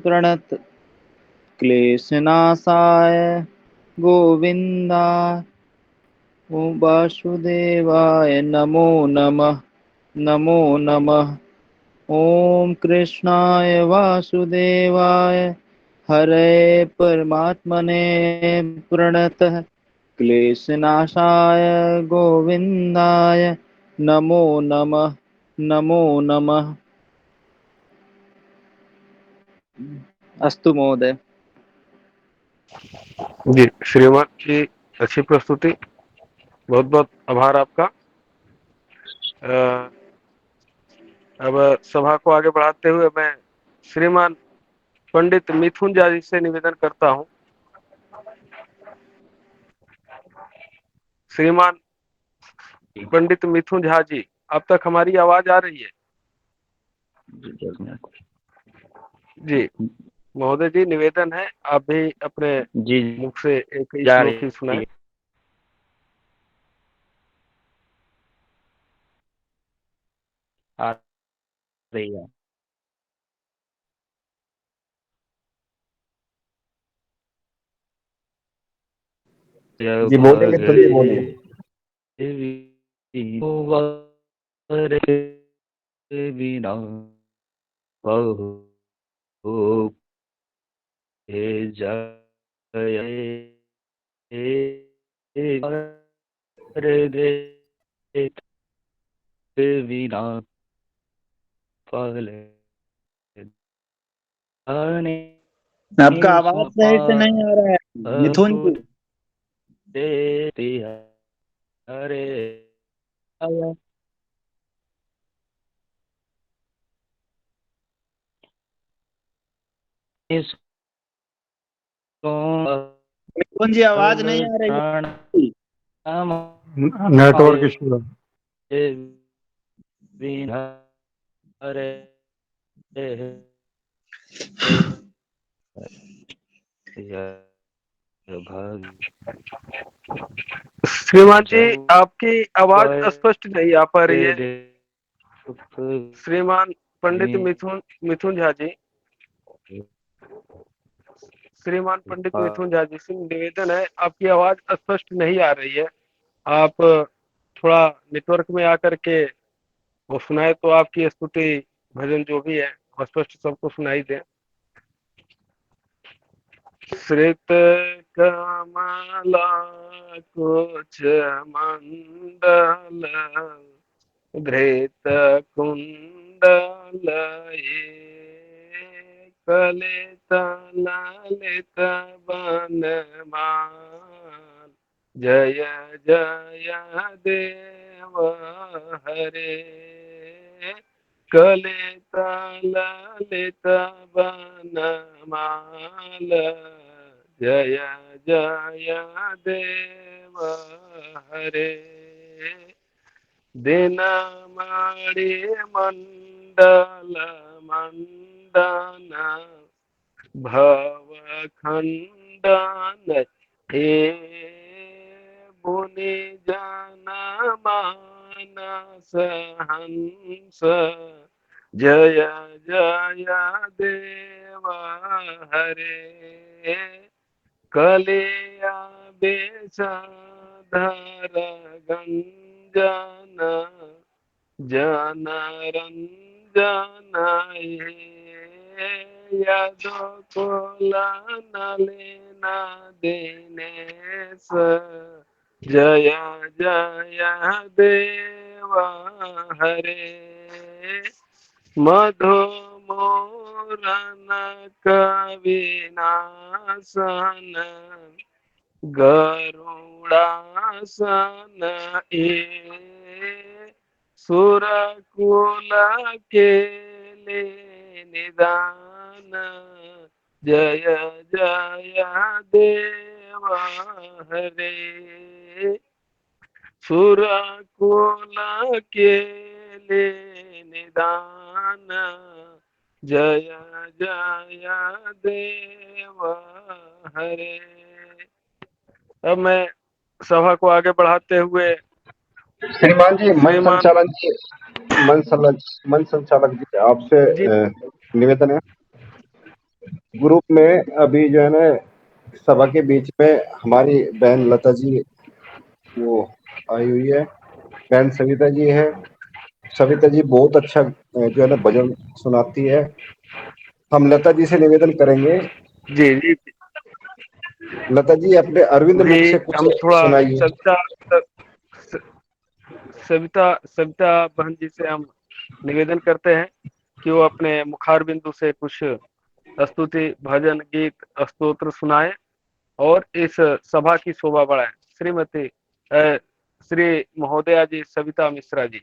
प्रणत क्लेशनाशाय गोविंदाय ओम वासुदेवाय नमो नमः नमो नमः। ओम कृष्णाय वासुदेवाय हरे परमात्मने प्रणतः क्लेशनाशाय गोविंदाय नमो नमः नमो नमः। अस्तु महोदय। जी श्रीमान की अच्छी प्रस्तुति, बहुत बहुत आभार आपका। अब सभा को आगे बढ़ाते हुए मैं श्रीमान पंडित मिथुन झा जी से निवेदन करता हूं। श्रीमान पंडित मिथुन झा जी, अब तक हमारी आवाज आ रही है? जी महोदय जी, निवेदन है आप भी अपने मुख से एक श्लोक ही सुनाएं। आ रही है। जी बोले मिथुन जी बोलिए। बिना हे जय दे बिना पहले आने आपका आवाज सही से नहीं आ रहा है मिथुन जी। देती है अरे आया इसको मिथुन जी आवाज नहीं आ रही है। प्राण नेटवर्क इशू है। बिना अरे श्रीमान जी आपकी आवाज स्पष्ट नहीं आ पा रही है। श्रीमान पंडित मिथुन झा जी, श्रीमान पंडित मिथुन झा जी से निवेदन है, आपकी आवाज स्पष्ट नहीं आ रही है। आप थोड़ा नेटवर्क में आकर के वो सुनाए तो आपकी स्तुति भजन जो भी है स्पष्ट सबको सुनाई दे। श्रित कमला कुछ मंडल धृत कुंडल कलित ललित बनमान जय जय देव हरे कलित ललित बनमाल जय जय देव हरे दिनमणि मंडल मंडन भव खंडन हे मुनि जन मानस हंस जय जय देव हरे कलिया बेसाधर गंजन जन रंजन यदो कुल नलिन दिनेश जय जय देव हरे मधु मोरन कविनाशन गरुड़ासन ए सुरकुल केले निदान जय जय देव हरे सुरकुल केले निदान जय जय देव हरे। अब मैं सभा को आगे बढ़ाते हुए श्रीमान जी मन संचालक जी आपसे निवेदन है, ग्रुप में अभी जो है ना सभा के बीच में हमारी बहन लता जी वो आई हुई है, बहन सविता जी है। सविता जी बहुत अच्छा जो है ना भजन सुनाती है। हम लता जी से निवेदन करेंगे, जी जी लता जी अपने अरविंद मुख से कुछ हम थोड़ा सुनाइए। सविता बहन जी से हम निवेदन करते हैं कि वो अपने मुखार बिंदु से कुछ स्तुति भजन गीत स्तोत्र सुनाए और इस सभा की शोभा बढ़ाए। श्रीमती श्री महोदया जी सविता मिश्रा जी।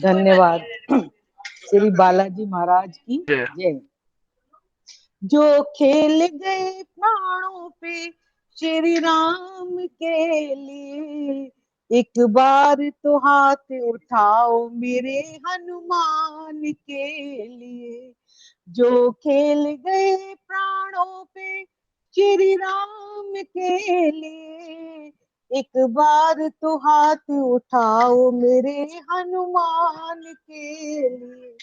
धन्यवाद। श्री बालाजी महाराज की जय। जो खेल गए प्राणों पे श्री राम के लिए, एक बार तो हाथ उठाओ मेरे हनुमान के लिए। जो खेल गए प्राणों पे श्री राम के लिए, एक बार तो हाथ उठाओ मेरे हनुमान के लिए।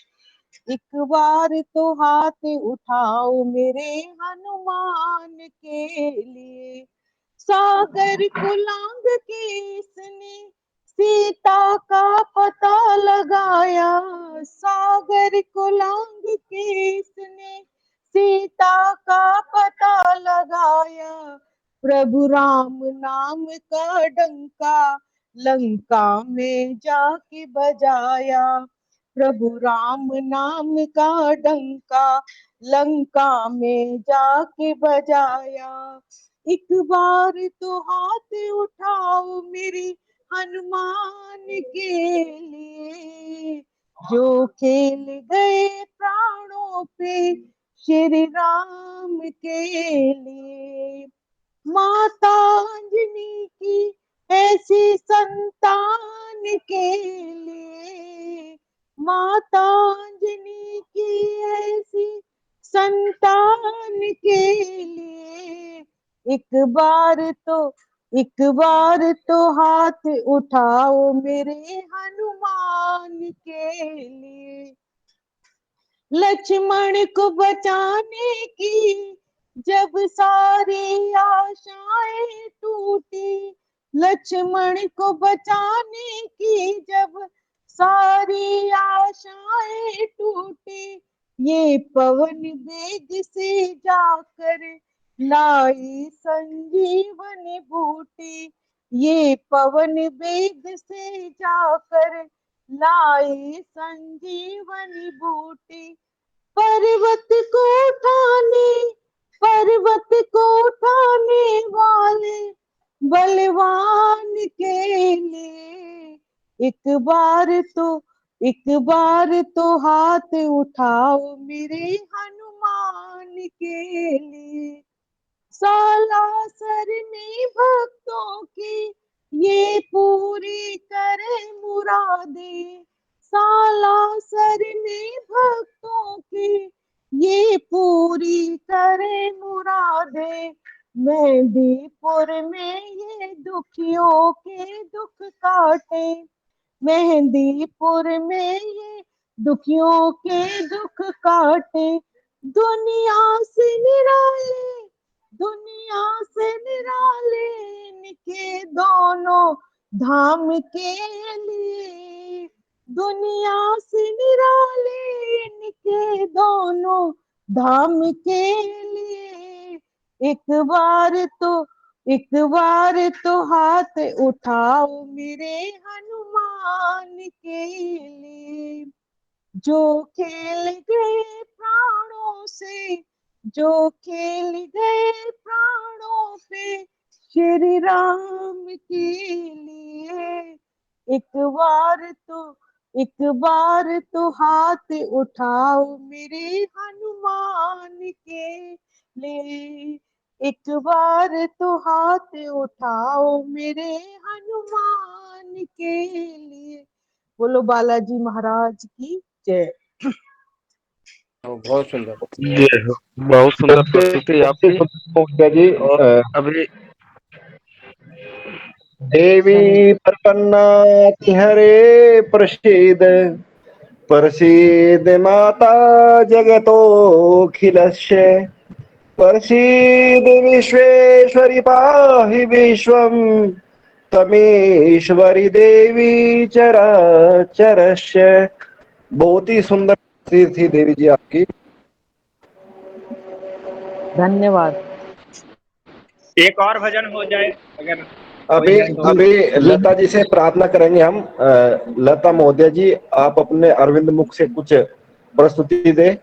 एक बार तो हाथ उठाओ मेरे हनुमान के लिए। सागर को लांग के इसने सीता का पता लगाया, सागर को लांग के इसने सीता का पता लगाया। प्रभु राम नाम का डंका लंका में जाके बजाया। प्रभु राम नाम का डंका लंका में जाके बजाया। एक बार तो हाथ उठाओ मेरी हनुमान के लिए, जो खेल गए प्राणों पे श्री राम के लिए। माता अंजनी की ऐसी संतान के लिए, माता अंजनी की ऐसी संतान के लिए, एक बार तो हाथ उठाओ मेरे हनुमान के लिए। लक्ष्मण को बचाने की जब सारी आशाएं टूटी, लक्ष्मण को बचाने की जब सारी आशाएं टूटी, ये पवन वेग से जाकर लाई संजीवनी बूटी, ये पवन वेग से जाकर लाई संजीवनी बूटी। पर्वत को उठाने वाले बलवान के लिए, एक बार तो हाथ उठाओ मेरे हनुमान के लिए। सालासर में भक्तों की ये पूरी करे मुरादे, सालासर में भक्तों की ये पूरी करे मुरादे। मेहंदीपुर में ये दुखियों के दुख काटे, मेहंदीपुर में ये दुखियों के दुख काटे। दुनिया से निराले इनके दोनों धाम के लिए, दुनिया से निराले इनके दोनों धाम के लिए। एक बार तो हाथ उठाओ मेरे हनुमान के लिए, जो खेल गए प्राणों से, जो खेल गए प्राणों पे श्री राम के लिए। एक बार तो हाथ उठाओ मेरे हनुमान के लिए, एक बार तो हाथ उठाओ मेरे हनुमान के लिए। बोलो बालाजी महाराज की जय। बहुत सुंदर। जय हो। बहुत सुंदर प्रस्तुति आपकी। जी और अभी देवी प्रपन्नाति हरे प्रसीद प्रसीद माता जगतोऽखिलस्य प्रसीद विश्वेश्वरी पाहि विश्वं तमेश्वरी देवी चराचरस्य। बहुत ही सुंदर थी देवी जी आपकी। धन्यवाद। एक और भजन हो जाए अगर अभी लता जी से प्रार्थना करेंगे हम। लता महोदय जी, आप अपने अरविंद मुख से कुछ प्रस्तुति दे।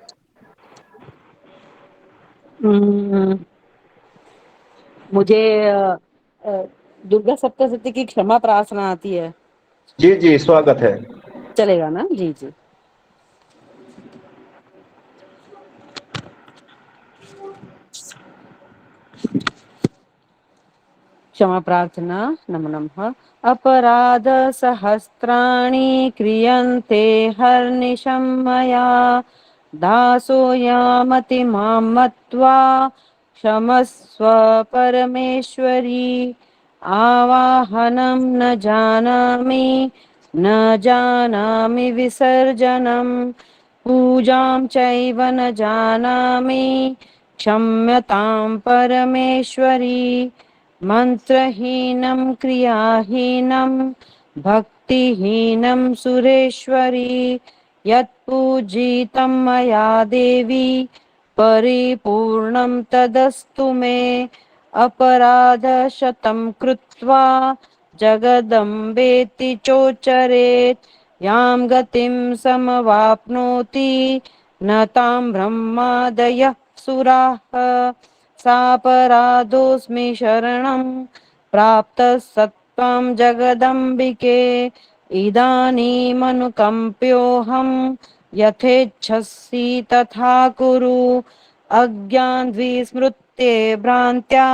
मुझे दुर्गा सप्तशती की क्षमा प्रार्थना आती है। जी जी, स्वागत है। चलेगा ना? जी जी। क्षमा प्रार्थना। नमो नमः। अपराध सहस्राणि क्रियन्ते हर्निशं मया, दासोऽयमति मां मत्वा क्षमस्व परमेश्वरी। आवाहनं न जानामि विसर्जनं, पूजां चैव न जानामि क्षम्यतां परमेश्वरी। मंत्रहीनं क्रियाहीनं भक्तिहीनं सुरेश्वरी। यत्पूजितं मया देवी परिपूर्णं तदस्तु मे। अपराधशतं कृत्वा जगदम्बेति चोच्चरेत् यां गतिं समवाप्नोति न तां ब्रह्मादयः सुराः सापराधोऽस्मि शरणं प्राप्तः सत्त्वं जगदम्बिके इदानीमनुकम्प्योऽहं यथेच्छसि तथा कुरु अज्ञानद्विस्मृत्ये भ्रान्त्या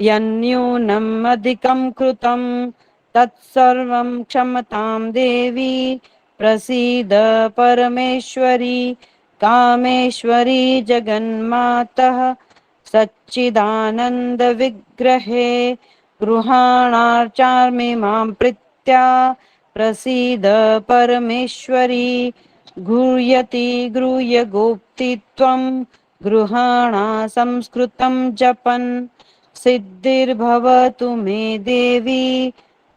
यन्न्यूनम् अधिकं कृतं तत्सर्वं क्षमतां देवी प्रसीद परमेश्वरी कामेश्वरी जगन्मातः सच्चिदानन्दविग्रहे गृहाणार्चामि मां प्रीत्या प्रसीद परमेश्वरी गृह्यति गृह्य गोप्ति त्वं गृहाणा संस्कृतं जपन् सिद्धिर्भवतु मे देवी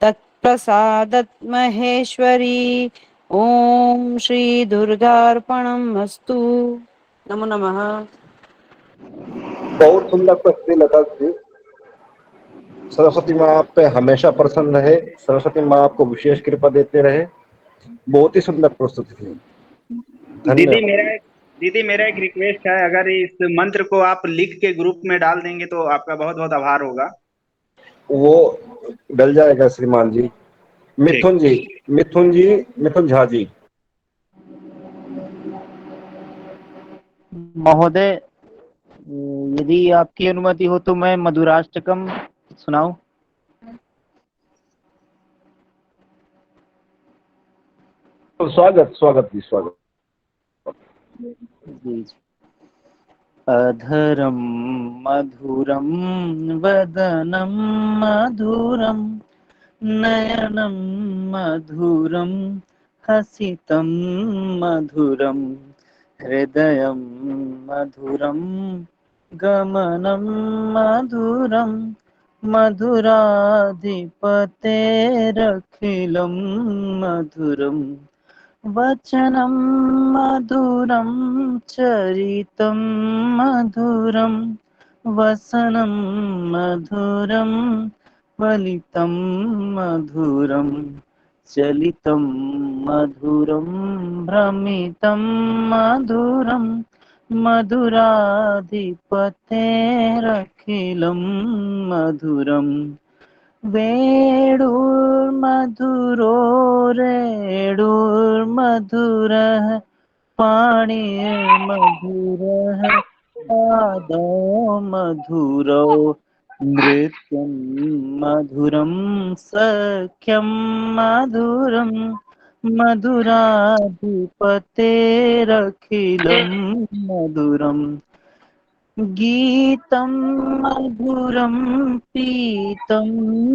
तत्प्रसादत् महेश्वरी ओम श्री दुर्गार्पणमस्तु नमो नमः। बहुत सुंदर प्रस्तुति लता जी। सरस्वती माँ आप पे हमेशा प्रसन्न रहे, सरस्वती माँ आपको विशेष कृपा देते रहे। बहुत ही सुंदर प्रस्तुति थी। दीदी मेरा एक रिक्वेस्ट है, अगर इस मंत्र को आप लिख के ग्रुप में डाल देंगे तो आपका बहुत बहुत आभार होगा। वो डल जाएगा श्रीमान जी। मिथुन झा जी। महोदय, यदि आपकी अनुमति हो तो मैं मधुराष्टकम सुनाऊं। स्वागत जी। अधरं मधुरं वदनं मधुरं नयनं मधुरं हसितं मधुरं हृदयं मधुरं गमनं मधुरं मधुराधिपतेरखिलं मधुरं वचनं मधुरं चरितं मधुरं वसनं मधुरं वलितं मधुरं चलितं मधुरं भ्रमितं मधुरं मधुराधिपतेरखिलं मधुरं वेणुर्मधुरो रेणुर्मधुरः पाणिर्मधुरः पादौ मधुरौ नृत्यं मधुरं सख्यं मधुरं मधुराधिपतेरखिलं मधुरं गीतं मधुरं पीतं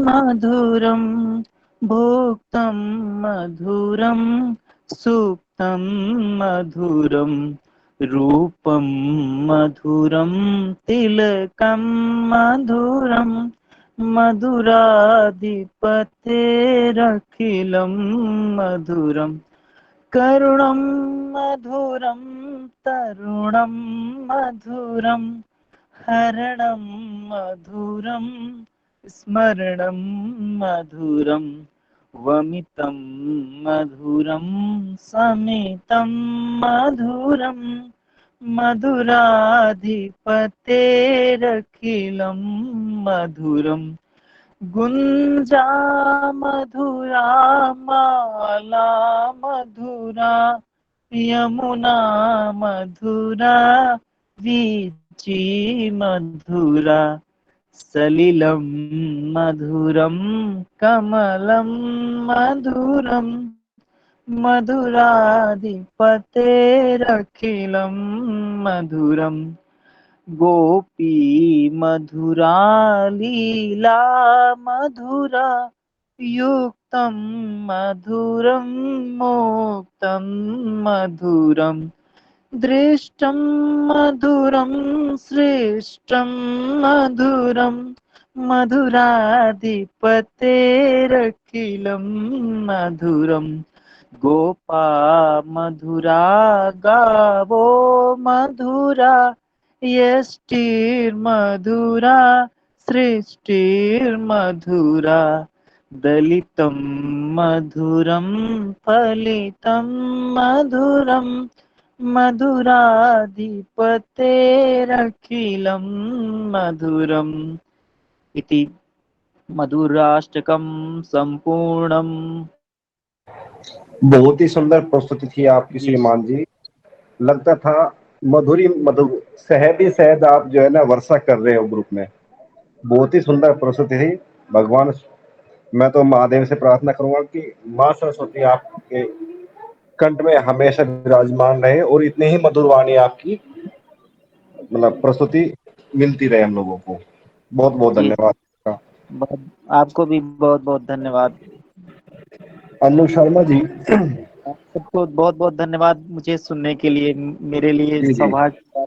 मधुरं भोक्तं मधुरं सुप्तं मधुरं रूपं मधुरं तिलकं मधुरं मधुराधिपतेरखिलं मधुरं करुणं मधुरं तरुणं मधुरं हरणं मधुरं स्मरणं मधुरं वमितं मधुरं समितं मधुरं मधुराधिपतेरखिलं मधुरं गुञ्जा मधुरा माला मधुरा यमुना मधुरा वीची मधुरा सलिलं मधुरं कमलं मधुरं मधुराधिपतेरखिलं मधुरं गोपी मधुरा लीला मधुरा युक्तं मधुरं मुक्तं मधुरं दृष्टं मधुरं श्रेष्ठं मधुरं मधुराधिपतेरखिलं मधुरं गोपा मधुरा गावो मधुरा यष्टिर्मधुरा सृष्टिर्मधुरा दलितं मधुरं फलितं मधुरं मधुराधिपतेरखिलं मधुरम् इति मधुराष्टकम संपूर्णम। बहुत ही सुंदर प्रस्तुति थी आपकी श्रीमान जी। लगता था मधुरी मधुर शहद ही शहद आप जो है ना वर्षा कर रहे हो ग्रुप में। बहुत ही सुंदर प्रस्तुति थी। भगवान, मैं तो महादेव से प्रार्थना करूंगा कि माँ सरस्वती आपके कंठ में हमेशा विराजमान रहे और इतने ही मधुर वाणी आपकी मतलब प्रस्तुति मिलती रहे हम लोगों को। बहुत बहुत जी, धन्यवाद। आपको भी बहुत बहुत धन्यवाद। अनु शर्मा जी, आप सबको बहुत बहुत धन्यवाद मुझे सुनने के लिए। मेरे लिए जी जी। सौभाग्य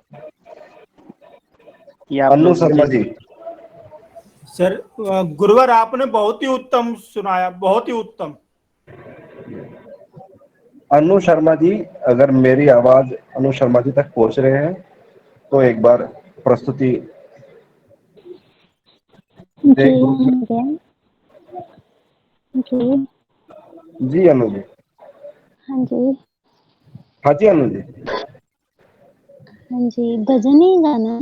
कि आप अनु लोग शर्मा मुझे। जी, सर गुरुवर आपने बहुत ही उत्तम सुनाया, बहुत ही उत्तम। अनु शर्मा जी, अगर मेरी आवाज अनु शर्मा जी तक पहुंच रहे हैं तो एक बार प्रस्तुति जी एक ग्रुप में। जी जी अनु जी। हाँ जी हाँ जी अनु जी, हाँ जी, भजन ही गाना।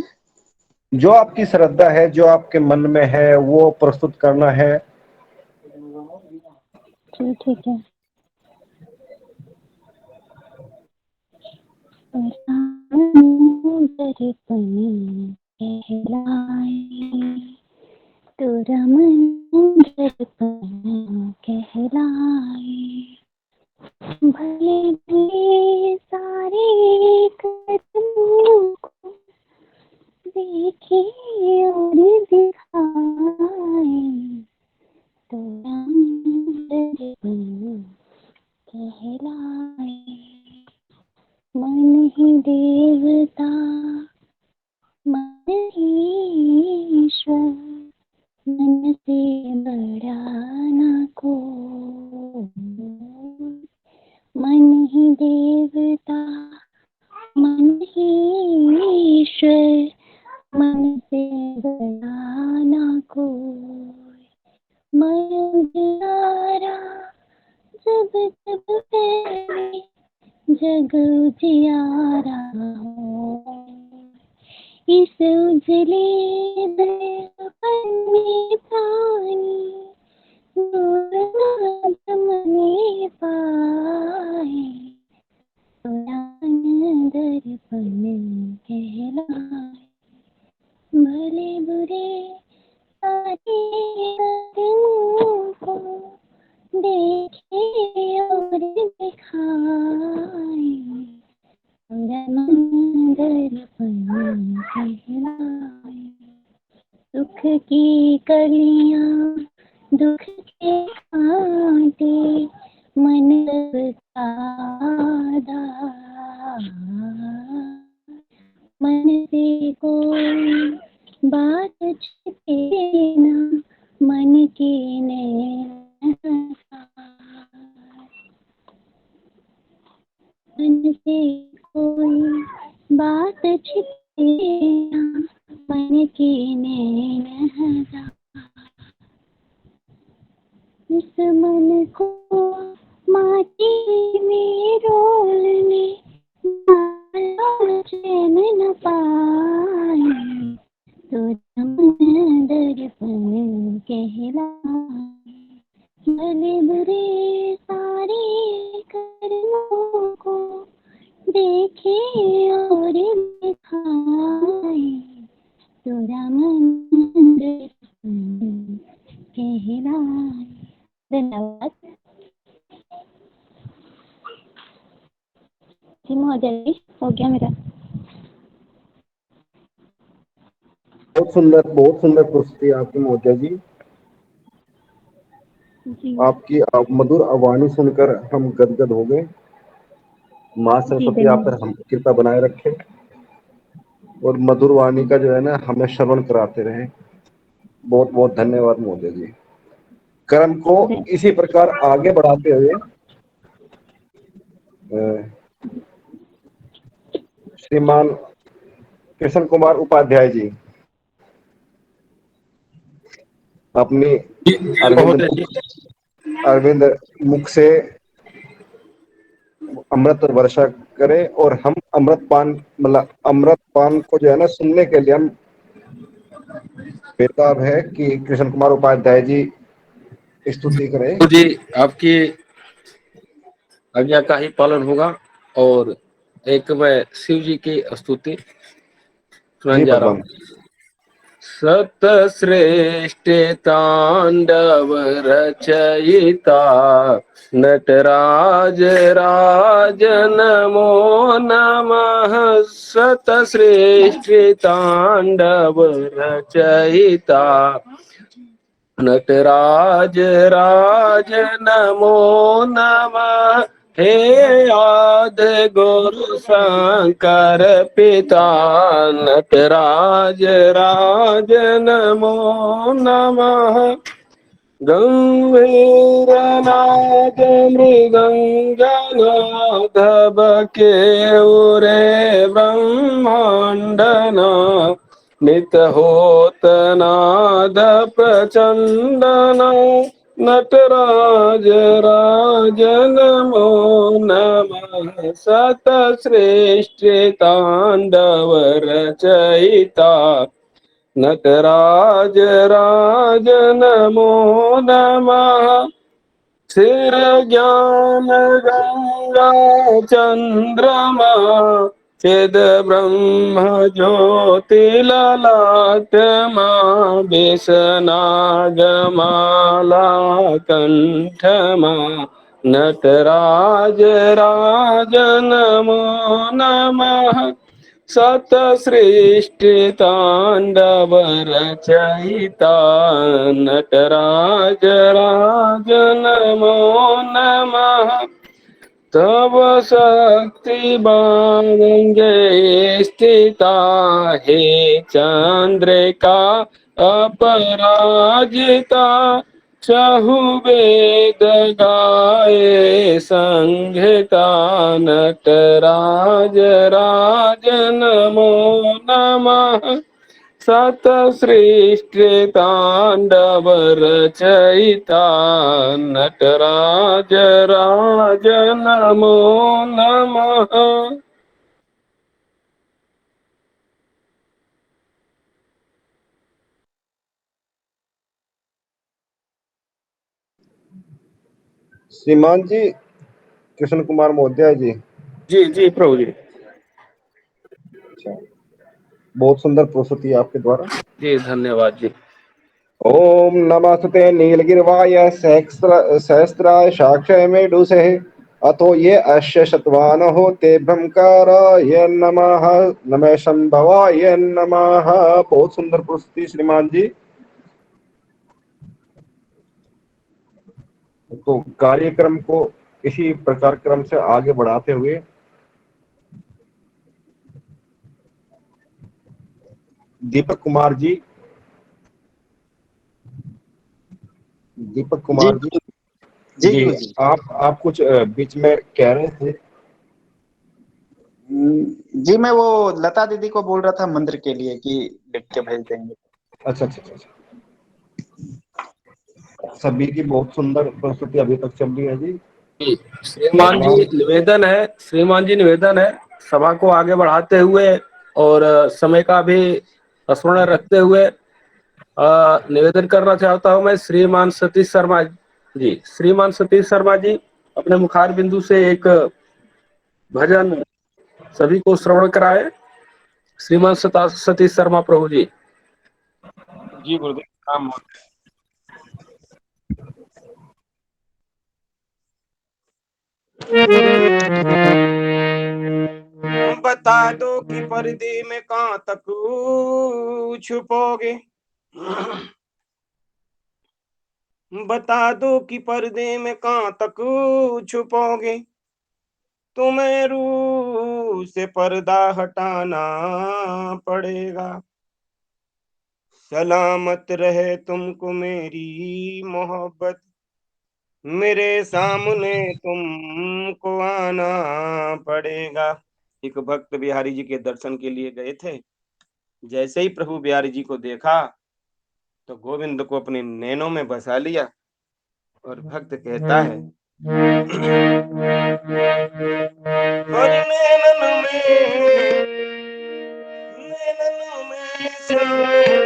जो आपकी श्रद्धा है, जो आपके मन में है वो प्रस्तुत करना है। जी ठीक है। दर्पण कहलाए तेरा मन दर्पण कहलाए, भले भले सारे कदमों को देखे और दिखाए, तेरा मन दर्पण कहलाए। मन ही देवता मन ही ईश्वर, मन से बड़ा न कोई। मन ही देवता मन ही ईश्वर, मन से बड़ा न कोई। मन उजियारा जब जब फैले, जग उजियारा हो। इस उजले दर्पण में पानी नूर चमने पाए, ज्ञान दर्पण कहलाए। भले बुरे सारे कदमों को देखे और दिखाए, ज्ञान दर्पण कहलाए। सुख की कलियां दुख के कांटे, मन सादा मन से कोई बात छिपे ना, मन के नैन मन से कोई बात छिपे ना, मन के नैन इस मन को माटी में रोलने चैन न पाए, तो मन दर्पण कहलाए। भले बुरे सारे कर्मों को देखे और दिखाए, तेरा मन दर्पण कहलाए। धन्यवाद जी महोदय, हो गया मेरा। बहुत सुंदर प्रस्तुति आपकी महोदय जी। आपकी मधुर आवानी सुनकर हम गदगद हो गए। माँ सरस्वती आप पर हम कृपा बनाए रखे और मधुर वाणी का जो है ना हमें श्रवण कराते रहे। बहुत बहुत धन्यवाद महोदय जी। कर्म को इसी प्रकार आगे बढ़ाते हुए श्रीमान कृष्ण कुमार उपाध्याय जी अपनी अरविंद मुख से अमृत वर्षा करें और हम अमृत पान को जो है ना सुनने के लिए हम बेताब है कि कृष्ण कुमार उपाध्याय जी स्तुति करें। तो जी आपकी आज्ञा का ही पालन होगा और एक मैं शिव जी की स्तुति सुनाने जा रहा हूँ। सत श्रेष्ठ तांडव रचयिता नटराज राज नमो नमः। सत श्रेष्ठ तांडव रचयिता नटराज राज नमो नमः। हे आदि गुरु शंकर पिता नटराज राज नमो नमः। गंभीर नाद मृदंगनाद बके उरे ब्रह्मांडना नित होत नाद प्रचंडन नटराज राज नमो नमः। सत श्रेष्ठ तांडव रचयिता नटराज राज नमो नमः। सिर ज्ञान गंगा चंद्रमा चिद ब्रह्म ज्योति ललाट मां बेसनाग माला कंठ मां नटराज राज नमो नमः। सत श्रेष्ठ तांडव रचयिता नटराज राज नमो नमः। तब शक्ति बांगे स्थिता हे चंद्रिका अपराजिता चहु वेद गाये संहिता नटराज राज नमो नमः। सत श्रेष्ठ तांडव रचयिता नटराज राज नमो नमः। श्रीमान जी कृष्ण कुमार महोदय जी। जी जी प्रभु जी। अच्छा, बहुत सुंदर प्रस्तुति आपके द्वारा। जी धन्यवाद जी। ओम नमस्ते नीलगिरिवाय सहस्राय साक्षय मेडुसे अतो ये अश्य शतवान हो तेभ्यंकाराय नमः नमः संभवाय नमः। बहुत सुंदर प्रस्तुति श्रीमान जी। तो कार्यक्रम को इसी प्रकार क्रम से आगे बढ़ाते हुए दीपक कुमार जी आप कुछ बीच में कह रहे थे। जी मैं वो लता दीदी को बोल रहा था मंदिर के लिए कि लिख के भेज देंगे। अच्छा। सभी की बहुत सुंदर प्रस्तुति अभी तक चल रही है जी। श्रीमान जी निवेदन है सभा को आगे बढ़ाते हुए और समय का भी स्मरण रखते हुए निवेदन करना चाहता हूं मैं। श्रीमान सतीश शर्मा जी अपने मुखार बिंदु से एक भजन सभी को श्रवण कराए। श्रीमान सतीश शर्मा प्रभु जी। जी गुरुदेव काम बता दो कि पर्दे में कहां तक छुपोगे। बता दो कि पर्दे में कहां तक छुपोगे। तुम्हें रूह से पर्दा हटाना पड़ेगा। सलामत रहे तुमको मेरी मोहब्बत। मेरे सामने तुमको आना पड़ेगा। एक भक्त बिहारी जी के दर्शन के लिए गए थे जैसे ही प्रभु बिहारी जी को देखा तो गोविंद को अपने नैनों में बसा लिया और भक्त कहता है और नैनन में समाए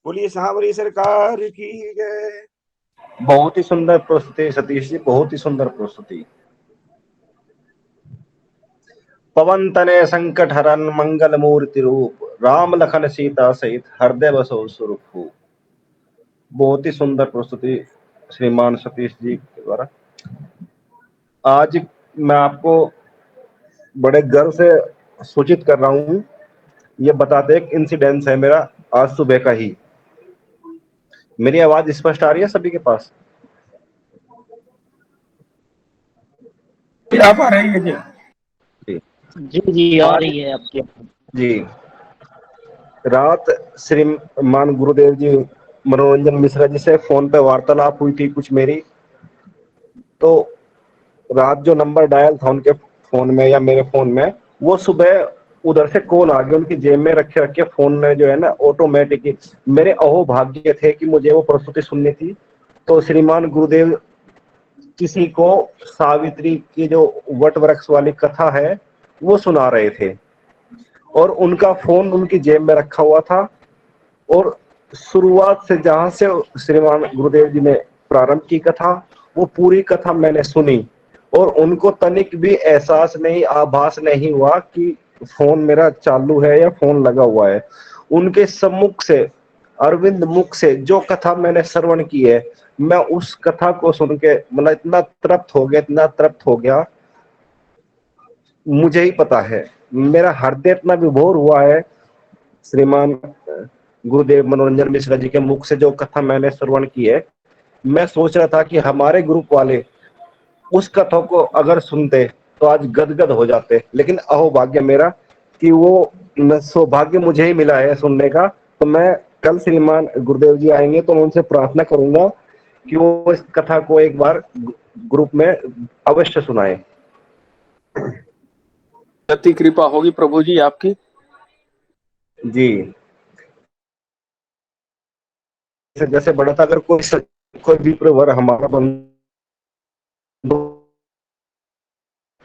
बोलिए सावरी सरकार की जय। बहुत ही सुंदर प्रस्तुति सतीश जी, बहुत ही सुंदर प्रस्तुति। पवन तनय संकट हरन मंगल मूर्ति रूप, राम लखन सीता सहित हृदय बसो स्वरूप। बहुत ही सुंदर प्रस्तुति श्रीमान सतीश जी के द्वारा। आज मैं आपको बड़े गर्व से सूचित कर रहा हूं, ये बताते एक इंसिडेंस है मेरा आज सुबह का ही। मेरी आवाज स्पष्ट आ रही है सभी के पास? आप आ रही है जी? जी आ रही है आपकी। जी, रात श्रीमान गुरुदेव जी मनोरंजन मिश्रा जी से फोन पे वार्तालाप हुई थी कुछ मेरी। तो रात जो नंबर डायल था उनके फोन में या मेरे फोन में, वो सुबह उधर से कॉल आ गई उनकी जेब में रखे रखे फोन में जो है ना ऑटोमेटिक। मेरे अहोभाग्य थे कि मुझे वो प्रस्तुति सुननी थी। तो श्रीमान गुरुदेव किसी को सावित्री की जो वट वृक्ष वाली कथा है वो सुना रहे थे, और उनका फोन उनकी जेब में रखा हुआ था। और शुरुआत से जहां से श्रीमान गुरुदेव जी ने प्रारंभ की कथा, वो पूरी कथा मैंने सुनी, और उनको तनिक भी एहसास नहीं, आभास नहीं हुआ कि फोन मेरा चालू है या फोन लगा हुआ है। उनके सम्मुख से, अरविंद मुख से जो कथा मैंने श्रवण की है, मैं उस कथा को सुन के मतलब इतना तृप्त हो गया, इतना तृप्त हो गया, मुझे ही पता है। मेरा हृदय इतना विभोर हुआ है श्रीमान गुरुदेव मनोरंजन मिश्रा जी के मुख से जो कथा मैंने श्रवण की है। मैं सोच रहा था कि हमारे ग्रुप वाले उस कथा को अगर सुनते तो आज गदगद हो जाते, लेकिन अहोभाग्य मेरा कि वो सौभाग्य मुझे ही मिला है सुनने का। तो मैं कल श्रीमान गुरुदेव जी आएंगे तो मैं उनसे प्रार्थना करूंगा कि वो इस कथा को एक बार ग्रुप में अवश्य सुनाए। अति कृपा होगी प्रभु जी आपकी। जी, जैसे बड़ा था, अगर कोई भी प्रवर हमारा बंधु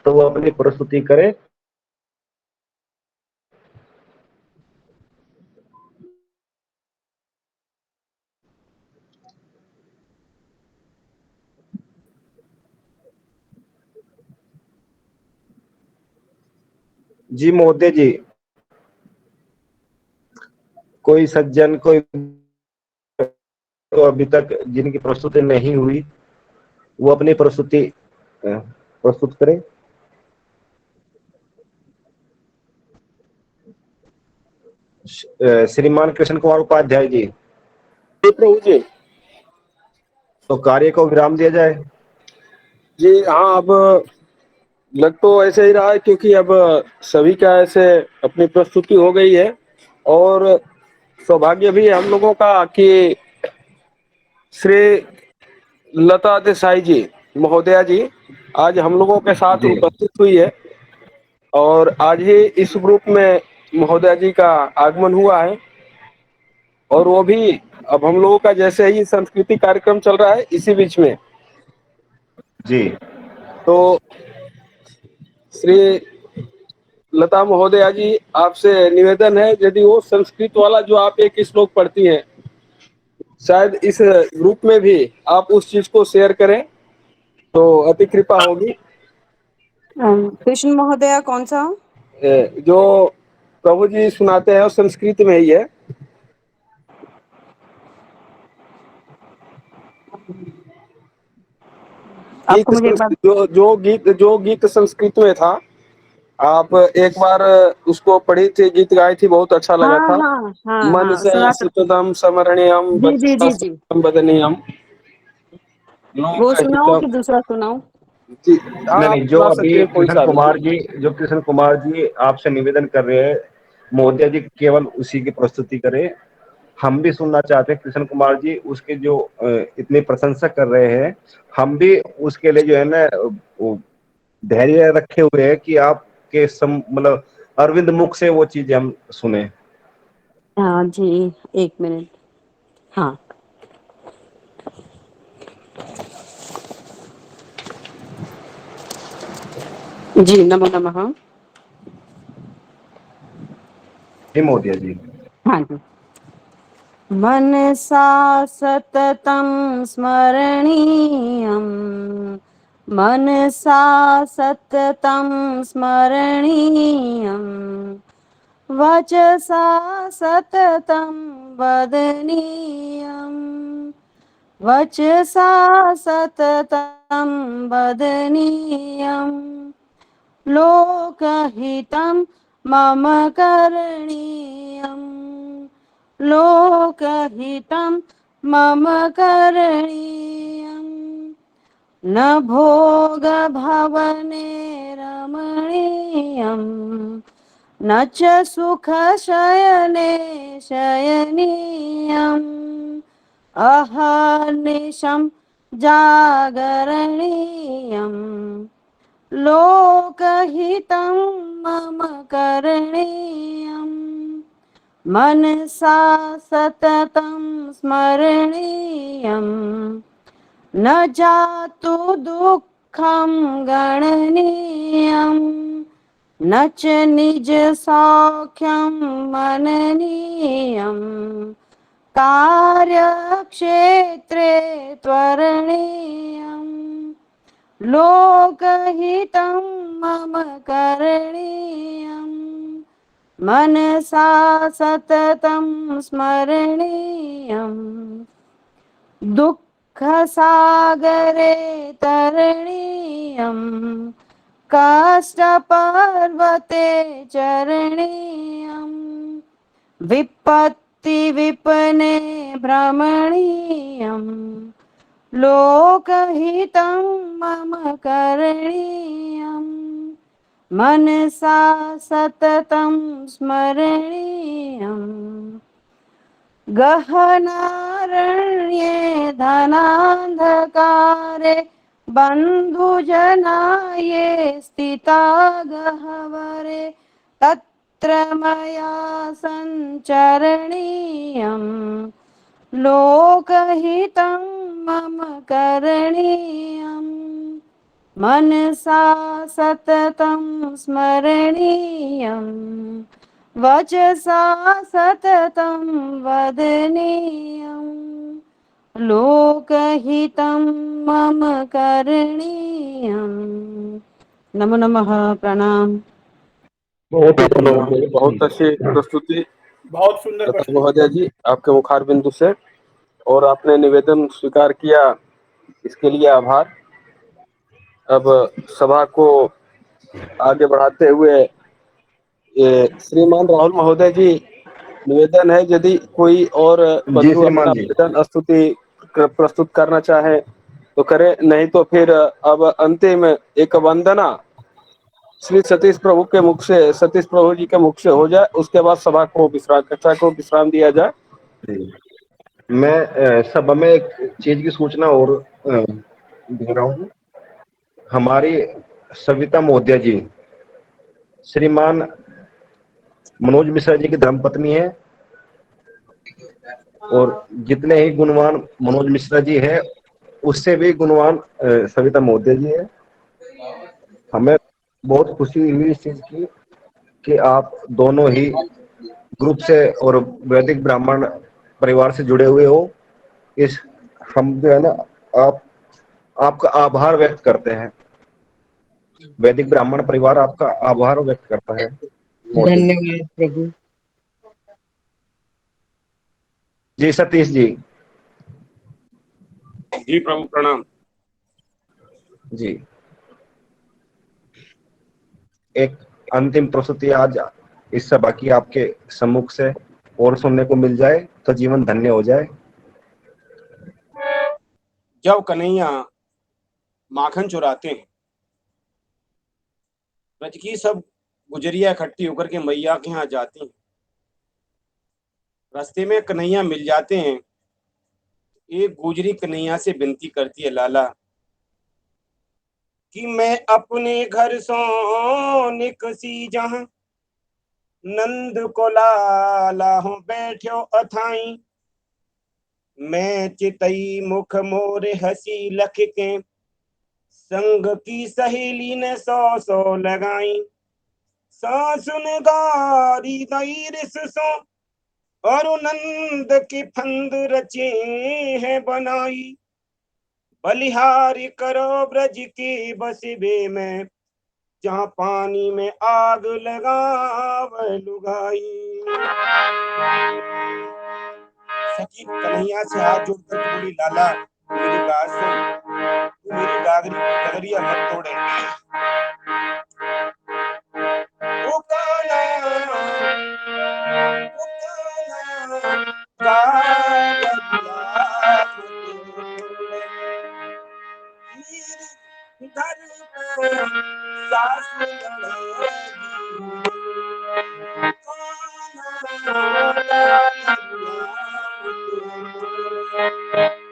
तो वो अपनी प्रस्तुति करे। जी महोदय जी, कोई सज्जन कोई तो अभी तक जिनकी प्रस्तुति नहीं हुई वो अपनी प्रस्तुति प्रस्तुत करें। श्रीमान कृष्ण कुमार उपाध्याय जी। प्रभु जी। तो कार्य को विराम दिया जाए। जी हाँ, अब लग तो ऐसे ही रहा है क्योंकि अब सभी का ऐसे अपनी प्रस्तुति हो गई है, और सौभाग्य भी हम लोगों का कि श्री लता देसाई जी महोदया जी आज हम लोगों के साथ उपस्थित हुई है, और आज ही इस ग्रुप में महोदया जी का आगमन हुआ है। और वो भी अब हम लोगों का जैसे ही सांस्कृतिक कार्यक्रम चल रहा है इसी बीच में जी, तो श्री लता महोदया जी आपसे निवेदन है, यदि वो संस्कृत वाला जो आप एक श्लोक पढ़ती हैं शायद इस ग्रुप में भी आप उस चीज को शेयर करें तो अति कृपा होगी। कृष्ण महोदया कौन सा? जो प्रभु जी सुनाते हैं और संस्कृत में ही है। आपको मुझे एक बार जो गीत संस्कृत में था, आप एक बार उसको पढ़ी थी, गीत गाई थी, बहुत अच्छा लगा था। मन से सुना सुतदम समरणीयम जी बदनीयम। वो सुनाओ कि दूसरा सुनाओ? नहीं, जो अभी कृष्ण कुमार जी आपसे निवेदन कर रहे हैं, महोदया जी केवल उसी की प्रस्तुति करें। हम भी सुनना चाहते हैं कृष्ण कुमार जी, उसके जो इतनी प्रशंसा कर रहे हैं, हम भी उसके लिए जो है ना धैर्य रखे हुए हैं कि आपके मतलब अरविंद मुख से वो चीजें हम सुने। हाँ जी, एक मिनट। हाँ, जी नमो नमः। जी महोदया जी। हाँ जी। मनसा सततं स्मरणीयं, मनसा सततं स्मरणीयं, वचसा सततं वदनीयं, वचसा सततं वदनीयं, लोकहितं मम करणीयम्, लोकहितं मम करणीयम् न भोगभवने रमणीयम् न च सुखशयने शयनीयम् अहर्निशं जागरणीयम् लोकहितं मम करणीयम् मनसा सततं स्मरणीयम् न जातु दुःखं गणनीयम् न च निजसौख्यं मननीयम् कार्यक्षेत्रे त्वरणीयम् लोकहितं मम करणीयम् मनसा सततं स्मरणीयम् दुःखसागरे तरणीयम् कष्टपर्वते चरणीयम् विपत्तिविपने भ्रमणीयम् लोकहितं मम करणीयम् मनसा सततं स्मरणीयम् गहनारण्ये धनान्धकारे बन्धुजनाये स्थिता गह्वरे तत्र मया सञ्चरणीयम् लोकहितं मम करणीयम् मनसा सततं स्मरणीयम् वचसा सततं वदनीयम् लोकहितं मम करणीयम्। नमो नमः, प्रणाम। बहुत अच्छी प्रस्तुति बहुत सुंदर लता महोदया जी आपके मुखार बिंदु से, और आपने निवेदन स्वीकार किया, इसके लिए आभार। अब सभा को आगे बढ़ाते हुए ये श्रीमान राहुल महोदय जी, निवेदन है यदि कोई और बंधु श्रीमान अपना जी। निवेदन स्तुति प्रस्तुत करना चाहे तो करे, नहीं तो फिर अब अंतिम एक वंदना श्री सतीश प्रभु के मुख से, सतीश प्रभु जी के मुख से हो जाए, उसके बाद सभा को कक्षा को विश्राम दिया जाए। मैं सभा में एक चीज की सूचना और दे रहा हूँ। हमारी सविता महोदया जी श्रीमान मनोज मिश्रा जी की धर्मपत्नी है, और जितने ही गुणवान मनोज मिश्रा जी है उससे भी गुणवान सविता महोदया जी है। हमें बहुत खुशी हुई इस चीज की कि आप दोनों ही ग्रुप से और वैदिक ब्राह्मण परिवार से जुड़े हुए हो। इस हम जो है ना, आपका आभार व्यक्त करते हैं। वैदिक ब्राह्मण परिवार आपका आभार व्यक्त करता है। धन्यवाद प्रभु। जी सतीश जी। जी प्रभु प्रणाम। जी, एक अंतिम प्रस्तुति आज इस सभा की आपके सम्मुख से और सुनने को मिल जाए तो जीवन धन्य हो जाए। जब कन्हैया माखन चुराते हैं, ब्रज की सब गुजरिया इकट्ठी होकर के मैया के यहाँ जाती हैं। रास्ते में कन्हैया मिल जाते हैं। एक गुजरी कन्हैया से विनती करती है, लाला कि मैं अपने घर सो निकसी जहां नंद को लाला हूं बैठो अथाई, मैं चितई मुख मोरे हसी लख के संग की सहेली ने सौ सौ लगाई, सासुन गारी दई रिस सो और नंद की फंद रचे हैं बनाई, बलिहारी करो ब्रज की बसिबे में जहाँ पानी में आग लगाव लुगाई। सखी कन्हैया से हाथ जोड़कर बोली, लाला मेरी बात सुन, तू मेरी गागरी की गगरिया मत तोड़े। ओ काला गागरिया घर पे सास लड़ेगी,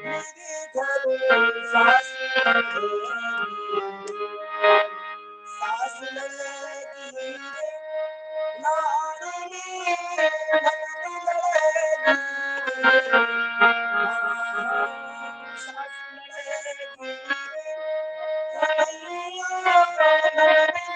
मेरे घर सास लड़ेगी, सास लड़ेगी रे नारनी ननद लड़ेगी, सास लड़ेगी रे कन्हैया ननद लड़ेगी,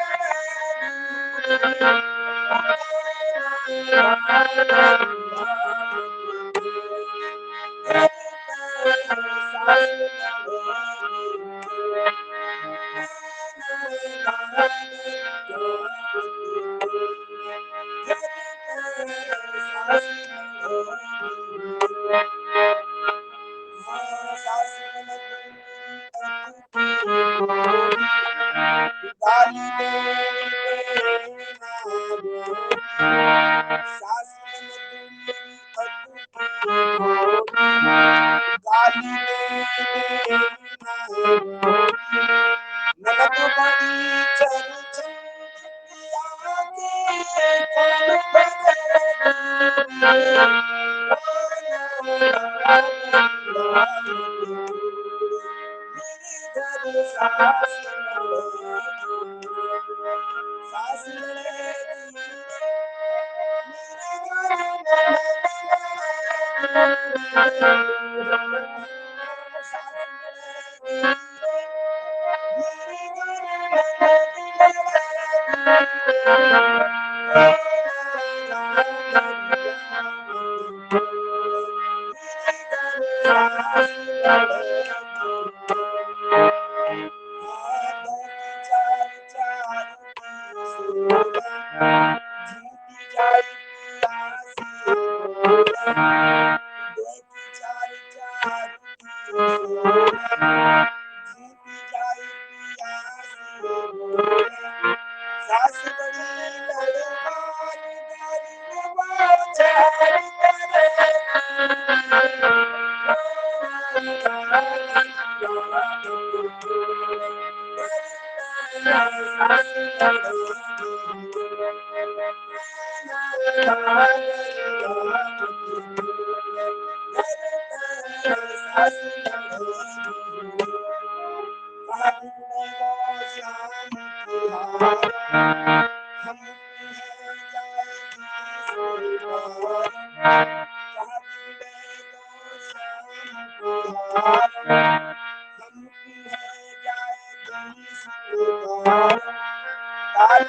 गाली ननद बड़ी चर्चिया के कौन मेरे घर सास लड़ेगी, मेरे घर सास बड़ी लड़वार गारी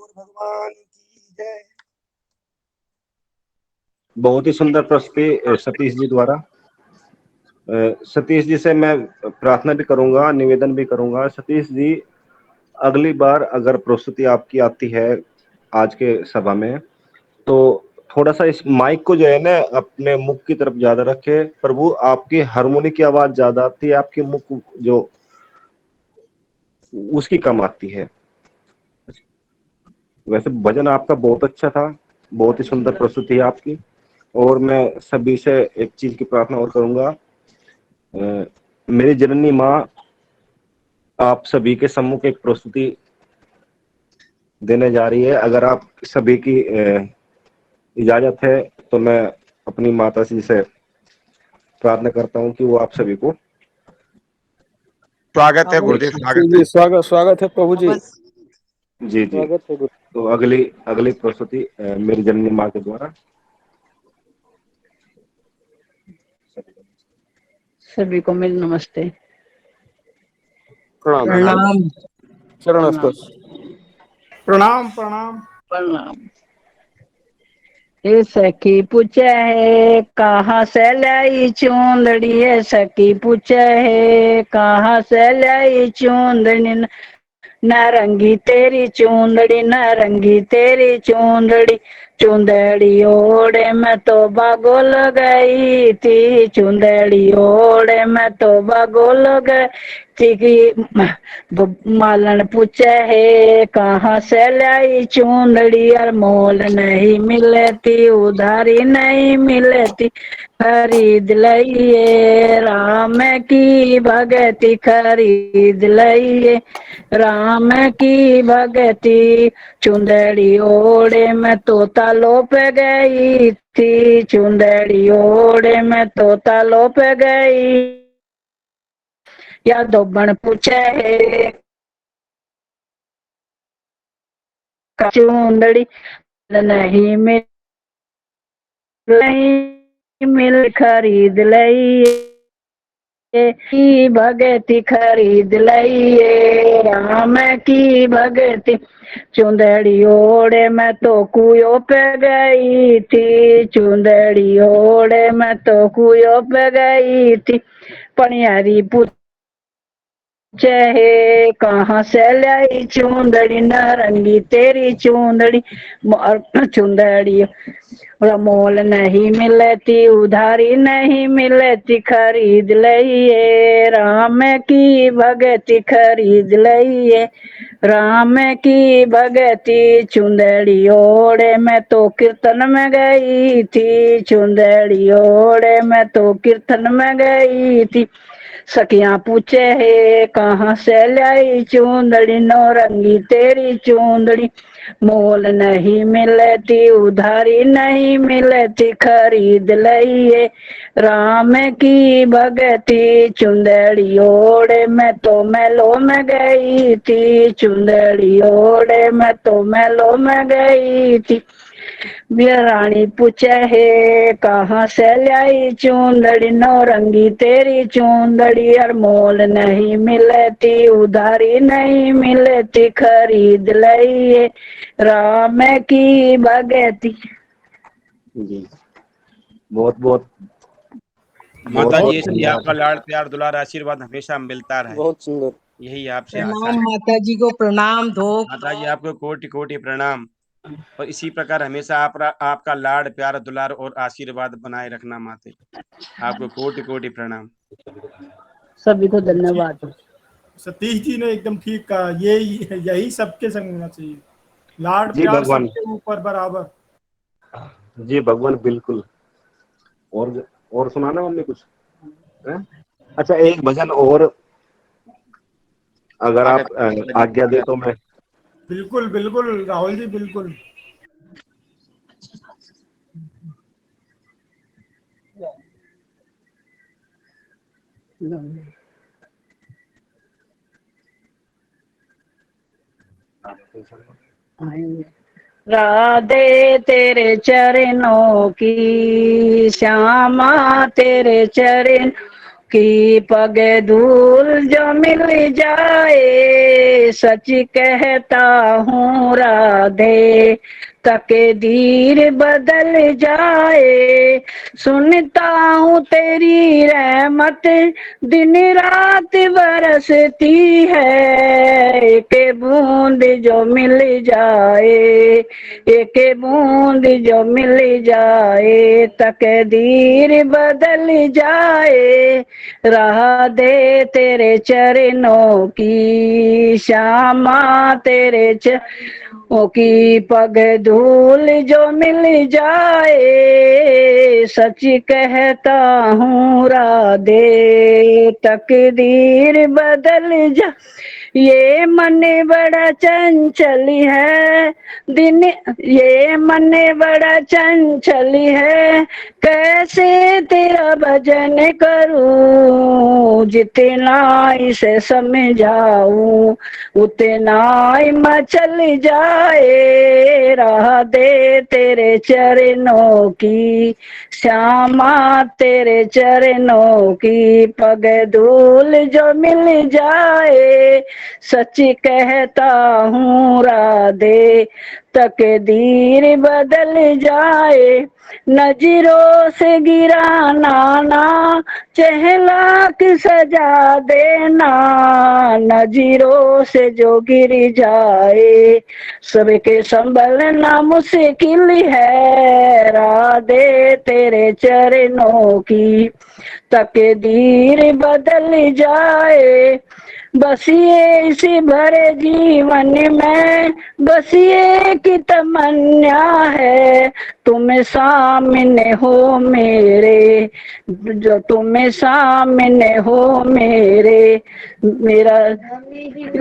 में बाजार बहुत ही सुंदर प्रस्तुति सतीश जी द्वारा। सतीश जी से मैं प्रार्थना भी करूंगा, निवेदन भी करूंगा। सतीश जी, अगली बार अगर प्रस्तुति आपकी आती है आज के सभा में, तो थोड़ा सा इस माइक को जो है ना अपने मुख की तरफ ज्यादा रखे। प्रभु, आपकी हारमोनी की आवाज ज्यादा आती है, आपकी मुख जो उसकी कम आती है। वैसे भजन आपका बहुत अच्छा था, बहुत ही सुंदर प्रस्तुति है आपकी। और मैं सभी से एक चीज की प्रार्थना और करूंगा, मेरी जननी माँ आप सभी के सम्मुख एक प्रस्तुति देने जा रही है। अगर आप सभी की इजाजत है तो मैं अपनी माता जी से प्रार्थना करता हूँ कि वो आप सभी को। स्वागत है गुरुदेव, स्वागत है। स्वागत है प्रभु जी। जी जी। स्वागत है गुरु। तो अगली प्रस्तुति मेरी जननी माँ के द्वारा। सभी को मेरी नमस्ते। प्रणाम। शरण स्पर्श। प्रणाम प्रणाम प्रणाम। ये सखी पूछे है कहाँ से लाई चूंदड़ी, है सखी पूछे है कहाँ से लाई चूंदड़ी, नारंगी तेरी चूंदड़ी, नारंगी तेरी चूंदड़ी, चुंदड़ी ओढ़े मैं तो बागो लगाई थी, चुंदड़ी ओढ़े मैं तो बागो लगाई थी। मालन पूछे है कहाँ से लाई चुंदड़ी, और मोल नहीं मिलती उधारी नहीं मिलती, खरीद लइए राम की भगती, खरीद लइए राम की भगती, चुंदड़ी ओढ़े मैं तोता लोप गई थी, चुंदड़ी ओढ़े मैं तोता लोप गई। या दोबन पूछे है चुंदड़ी नहीं मिल खरीद लइए की भगती, खरीद लइए राम की भगती, चुंदड़ी ओढ़े मैं तो कुओं पे गई थी, चुंदड़ी ओढ़े मैं तो कुओं पे गई थी। पनियारी चाहे कहाँ से लाई चुंदड़ी, नारंगी तेरी चुंदड़ी, चुंदड़ी मोल नहीं मिलती उधारी नहीं मिलती, खरीद लइए राम की भगती, खरीद लइए राम की भगती, चुंदड़ी ओढ़े मैं तो कीर्तन में गई थी, चुंदड़ी ओढ़े मैं तो कीर्तन में गई थी। सखियां पूछे है कहाँ से लाई चुंदड़ी, नौरंगी तेरी चुंदड़ी, मोल नहीं मिलती उधारी नहीं मिलती, खरीद लइए राम की भगती, चुंदड़ी ओढ़े मैं तो मेलो में गई थी, चुंदड़ी ओढ़े मैं तो मेलो में गई थी। रानी पूछे है कहाँ से लाई चुंदड़ी, नौरंगी तेरी चुंदड़ी, और मोल नहीं मिलती उधारी नहीं मिलती, खरीद लइए राम की भगती। जी बहुत बहुत माता जी, इसलिए आपका लाड़ प्यार दुलार आशीर्वाद हमेशा मिलता रहे। बहुत सुंदर। यही आपसे आशा प्रणाम है। माता जी को, प्रणाम धो। माता जी आपको कोटि कोटि प्रणाम। और इसी प्रकार हमेशा आपका लाड़ प्यार दुलार और आशीर्वाद बनाए रखना माते। आपको कोटि कोटि प्रणाम। सभी को धन्यवाद। सतीश जी ने एकदम ठीक कहा, यही सबके संग होना चाहिए, लाड़ जी प्यार भगवान। सबके ऊपर बराबर। जी भगवान बिल्कुल। और सुनाना हमने कुछ है? अच्छा एक भजन और अगर आप आज्ञा दे तो मैं। बिल्कुल बिल्कुल राहुल जी, बिल्कुल। राधे तेरे चरणों की श्यामा, तेरे चरण की पग धूल जो मिल जाए, सच कहता हूँ राधे तकदीर बदल जाए। सुनता हूँ तेरी रहमत दिन रात बरसती है, एक बूंद जो मिल जाए, एक बूंद जो मिल जाए, तकदीर बदल जाए। राह दे तेरे चरणों की श्यामा, तेरे चरणों की पग धूल जो मिल जाए। सच कहता हूँ राधे, तकदीर बदल जा। ये मन बड़ा चंचल है दिन, ये मन बड़ा चंचल है, कैसे तेरा भजन करूं। जितना इसे समझाऊं उतना ही मचल जाए। राह दे तेरे चरणों की श्यामा, तेरे चरणों की पग धूल जो मिल जाए। सच कहता हूँ राधे, तकदीर बदल जाए। नजरों से गिराना ना, चहला के सजा देना। नजरों से जो गिर जाए, सबके संभलना मुश्किल है। राधे तेरे चरणों की तकदीर बदल जाए। बस ये इसी भरे जीवन में, बस ये की तमन्ना है, तुम सामने हो मेरे, जो तुम सामने हो मेरे, मेरा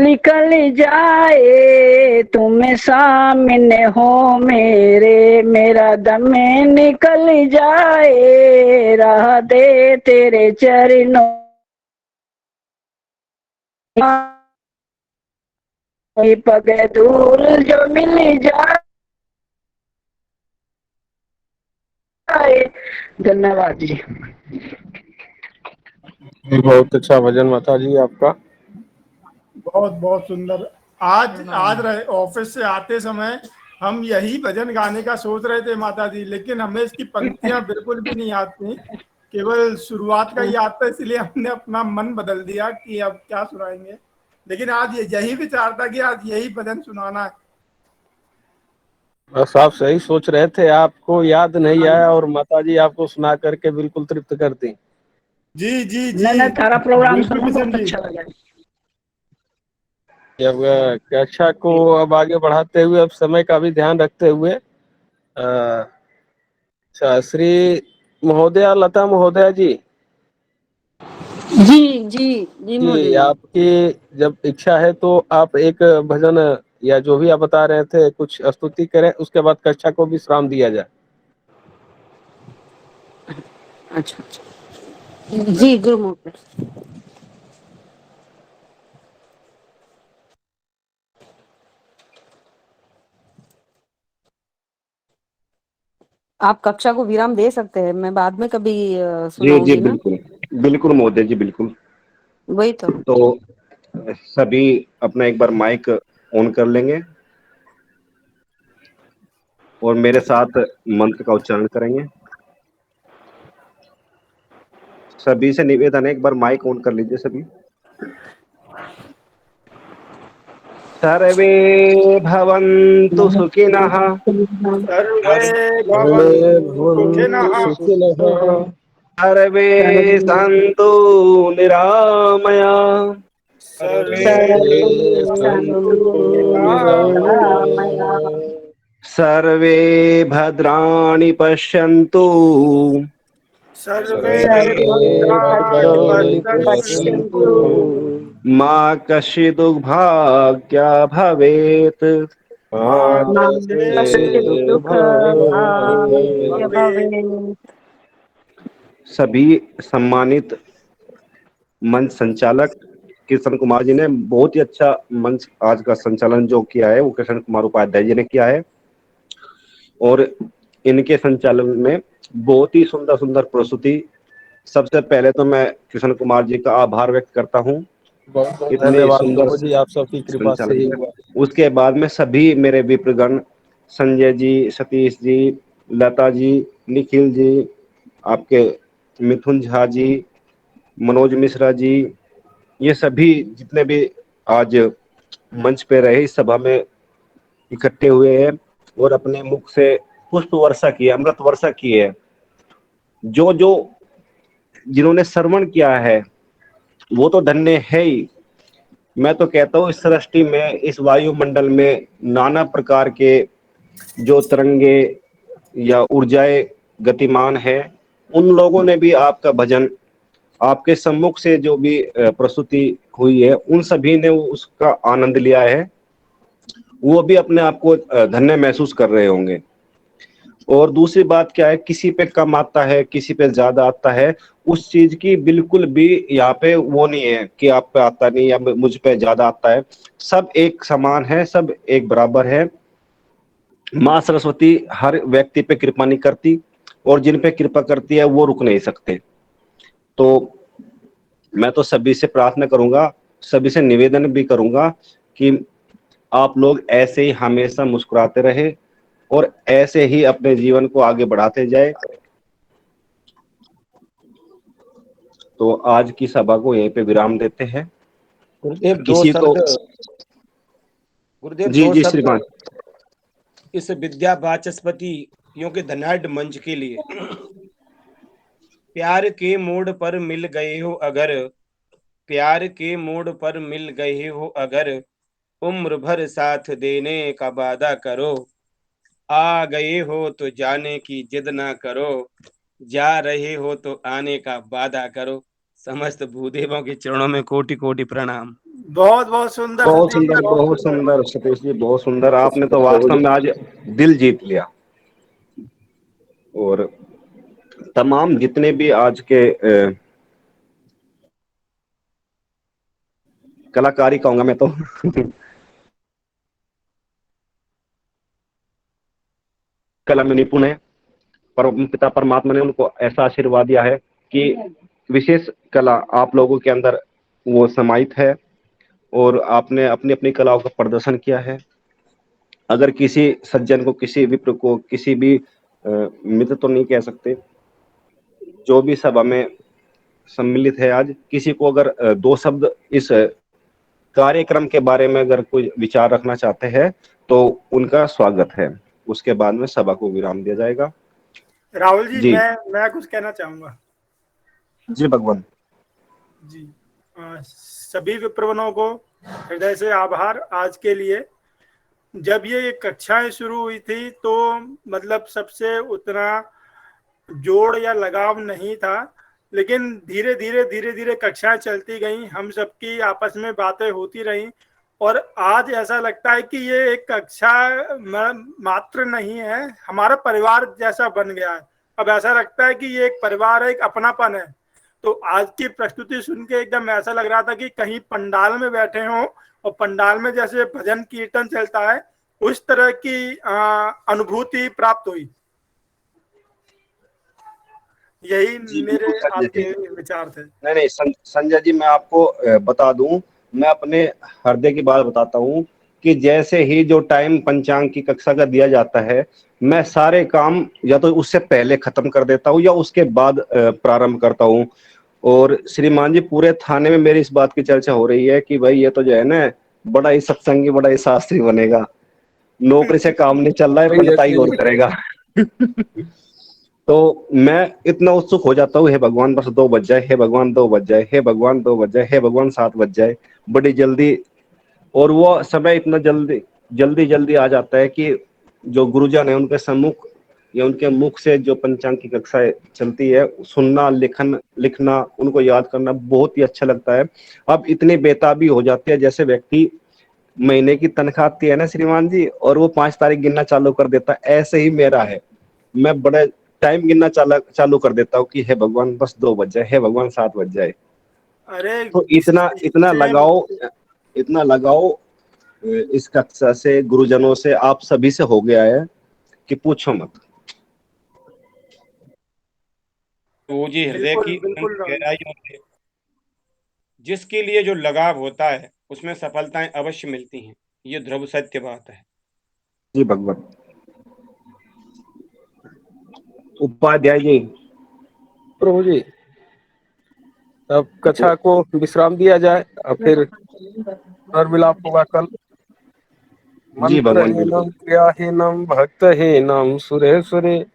निकल जाए। तुम सामने हो मेरे, मेरा दम निकल जाए। राह दे तेरे चरणों पग धूल जो मिल जाए। धन्यवाद जी। बहुत अच्छा भजन माता जी आपका। बहुत बहुत सुंदर। आज ऑफिस से आते समय हम यही भजन गाने का सोच रहे थे माता जी, लेकिन हमें इसकी पंक्तियां बिल्कुल भी नहीं आती, केवल शुरुआत का ही आता है, इसलिए हमने अपना मन बदल दिया कि अब क्या सुनाएंगे। लेकिन आज यही विचार था कि आज यही भजन सुनाना है। बस आप सही सोच रहे थे, आपको याद नहीं आया और माता जी आपको सुना करके बिल्कुल तृप्त कर दी। जी जी जी, न तारा प्रोग्राम बिल्कुल सुना किशन बहुत जी। अच्छा लगा। अब कक्षा को अब आगे बढ़ाते हुए, अब समय का भी ध्यान रखते हुए श्री महोदया, लता महोदया जी, जी जी जी जी मोदी। आपकी जब इच्छा है तो आप एक भजन या जो भी आप बता रहे थे कुछ स्तुति करें, उसके बाद कक्षा को विश्राम दिया जाए। अच्छा अच्छा जी गुरुमुख। आप कक्षा को विराम दे सकते हैं, मैं बाद में कभी जी जी सुनाऊंगी ना। बिल्कुल, बिल्कुल महोदय जी, बिल्कुल। वही तो। तो सभी अपना एक बार माइक ऑन कर लेंगे और मेरे साथ मंत्र का उच्चारण करेंगे। सभी से निवेदन है, एक बार माइक ऑन कर लीजिए सभी। सर्वे भवन्तु सुखिनः, सर्वे भवन्तु सुखिनः, सर्वे सन्तु निरामया, सर्वे सन्तु सर्वे भद्राणि पश्यन्तु, सर्वे भद्राणि पश्यन्तु, मा कश्चिदुर्भाग्या भवेत्। मा कश्चित् सभी सम्मानित मंच संचालक किशन कुमार जी ने बहुत ही अच्छा मंच आज का संचालन जो किया है वो किशन कुमार उपाध्याय जी ने किया है, और इनके संचालन में बहुत ही सुंदर सुंदर प्रस्तुति। सबसे पहले तो मैं किशन कुमार जी का आभार व्यक्त करता हूँ, इतने धन्यवाद सुंदर प्रभु जी, आप सबकी कृपा से ही हुआ। उसके बाद में सभी मेरे विप्रगण, संजय जी, सतीश जी, लता जी, निखिल जी, आपके मिथुन झा जी, मनोज मिश्रा जी, ये सभी जितने भी आज मंच पे रहे, इस सभा में इकट्ठे हुए हैं और अपने मुख से पुष्प वर्षा की है, अमृत वर्षा की है। जो जो जिन्होंने श्रवण किया है वो तो धन्य है ही। मैं तो कहता हूँ इस सृष्टि में, इस वायुमंडल में नाना प्रकार के जो तरंगे या ऊर्जाएं गतिमान है, उन लोगों ने भी आपका भजन आपके सम्मुख से जो भी प्रस्तुति हुई है, उन सभी ने उसका आनंद लिया है। वो भी अपने आप को धन्य महसूस कर रहे होंगे। और दूसरी बात क्या है, किसी पे कम आता है, किसी पे ज्यादा आता है, उस चीज की बिल्कुल भी यहाँ पे वो नहीं है कि आप पे आता नहीं या मुझ पे ज्यादा आता है। सब एक समान है, सब एक बराबर है। माँ सरस्वती हर व्यक्ति पे कृपा नहीं करती, और जिन पे कृपा करती है वो रुक नहीं सकते। तो मैं तो सभी से प्रार्थना करूंगा, सभी से निवेदन भी करूंगा कि आप लोग ऐसे ही हमेशा मुस्कुराते रहे और ऐसे ही अपने जीवन को आगे बढ़ाते जाए। तो आज की सभा को यहीं पे विराम देते हैं। गुरुदेव दो किसी को शब्द, गुरुदेव जी दो जी शब्द श्रीमान। इस विद्या वाचस्पतियों के धनाढ़ मंच के लिए। प्यार के मोड़ पर मिल गए हो अगर, प्यार के मोड़ पर मिल गए हो अगर, उम्र भर साथ देने का वादा करो। आ गए हो तो जाने की जिद ना करो, जा रहे हो तो आने का वादा करो। समस्त भूदेवों के चरणों में कोटि कोटि प्रणाम। बहुत बहुत सुंदर बहुत सतीश जी, सुंदर, बहुत बहुत सुंदर। सुंदर सतीश जी, बहुत सुंदर। आपने तो वास्तव में आज दिल जीत लिया। और तमाम जितने भी आज के कलाकारी कहूंगा मैं तो कला में निपुण है, पर पिता परमात्मा ने उनको ऐसा आशीर्वाद दिया है कि विशेष कला आप लोगों के अंदर वो समाहित है, और आपने अपनी अपनी कलाओं का प्रदर्शन किया है। अगर किसी सज्जन को, किसी विप्र को, किसी भी मित्र तो नहीं कह सकते, जो भी सभा में सम्मिलित है आज, किसी को अगर दो शब्द इस कार्यक्रम के बारे में अगर कोई विचार रखना चाहते हैं तो उनका स्वागत है। उसके बाद में सभा को विराम दिया जाएगा। राहुल जी, जी मैं कुछ कहना चाहूंगा। जी भगवान जी, सभी विप्रवनों को हृदय से आभार आज के लिए। जब ये कक्षाएं शुरू हुई थी तो मतलब सबसे उतना जोड़ या लगाव नहीं था, लेकिन धीरे धीरे कक्षाएं चलती गई, हम सबकी आपस में बातें होती रहीं, और आज ऐसा लगता है कि ये एक कक्षा मात्र नहीं है, हमारा परिवार जैसा बन गया है। अब ऐसा लगता है कि ये एक परिवार है, एक अपनापन है। तो आज की प्रस्तुति सुन के एकदम ऐसा लग रहा था कि कहीं पंडाल में बैठे हों, और पंडाल में जैसे भजन कीर्तन चलता है उस तरह की अनुभूति प्राप्त हुई। यही मेरे आपके विचार थे। नहीं नहीं संजय जी, मैं आपको बता दूं, मैं अपने हृदय की बात बताता हूं कि जैसे ही जो टाइम पंचांग की कक्षा का दिया जाता है, मैं सारे काम या तो उससे पहले खत्म कर देता हूं या उसके बाद प्रारंभ करता हूं। और श्रीमान जी, पूरे थाने में मेरी इस बात की चर्चा हो रही है कि भाई ये तो जो है ना, बड़ा ही सत्संगी, बड़ा ही शास्त्री बनेगा, नौकरी से काम नहीं चल रहा है, पंडिताई और करेगा तो मैं इतना उत्सुक हो जाता हूँ, हे भगवान बस 2 बज जाए, हे भगवान 2 बज जाए, हे भगवान 2 बज जाए, हे भगवान 7 बज जाए, बड़ी जल्दी। और वो समय इतना जल्दी जल्दी जल्दी आ जाता है कि जो गुरुजन है उनके सम्मुख या उनके मुख से जो पंचांग की कक्षाएं चलती है, सुनना, लिखना, उनको याद करना बहुत ही अच्छा लगता है। अब इतनी बेताबी हो जाती है जैसे व्यक्ति महीने की तनख्वाह आती है ना श्रीमान जी, और वो 5 तारीख गिनना चालू कर देता है, ऐसे ही मेरा है। मैं बड़े टाइम गिनना चालू कर देता हूँ कि हे भगवान बस 2 बज जाए, हे भगवान 7 बज जाए। अरे तो इतना इतना लगाओ इस कक्षा से, गुरुजनों से, आप सभी से हो गया है कि पूछो मत। तो जी हृदय की अनंत गहराइयों से जिसके लिए जो लगाव होता है उसमें सफलताएं अवश्य मिलती हैं, ये ध्रुव सत्य बात है। जी भगवान। उपाध्याय जी। प्रभु जी। तब कक्षा को विश्राम दिया जाए और फिर पुनर्मिलाप होगा कल। जी भगवान, बिल्कुल। मंत्रहीनम क्रियाहीनम भक्तहीनम सुरेश्वरे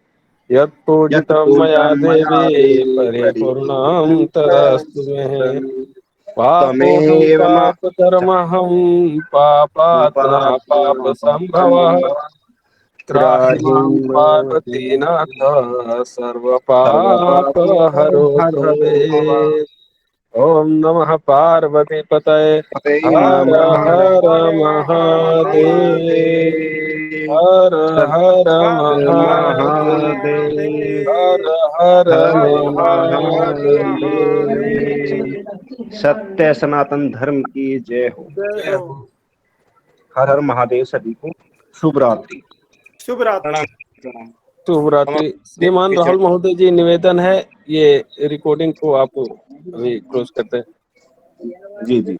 यत्पूजितं मया देवी परिपूर्णं तदस्तु मे। पापोऽहं तमेव पापकर्महं पापात्मा पापसम्भवः त्राहि मां पार्वतीनाथ सर्वपापहरो भवेत्। ओम नमः पार्वती पतये हर हर महादेव हर हर महादेव हर हर महादेव। सत्य सनातन धर्म की जय हो। जय हो। हर हर महादेव। सभी को शुभ रात्रि। शुभ रात्रि। शुभ रात्रि। श्रीमान राहुल महोदय जी, निवेदन है, ये रिकॉर्डिंग को आप अभी क्लोज करते हैं। जी जी।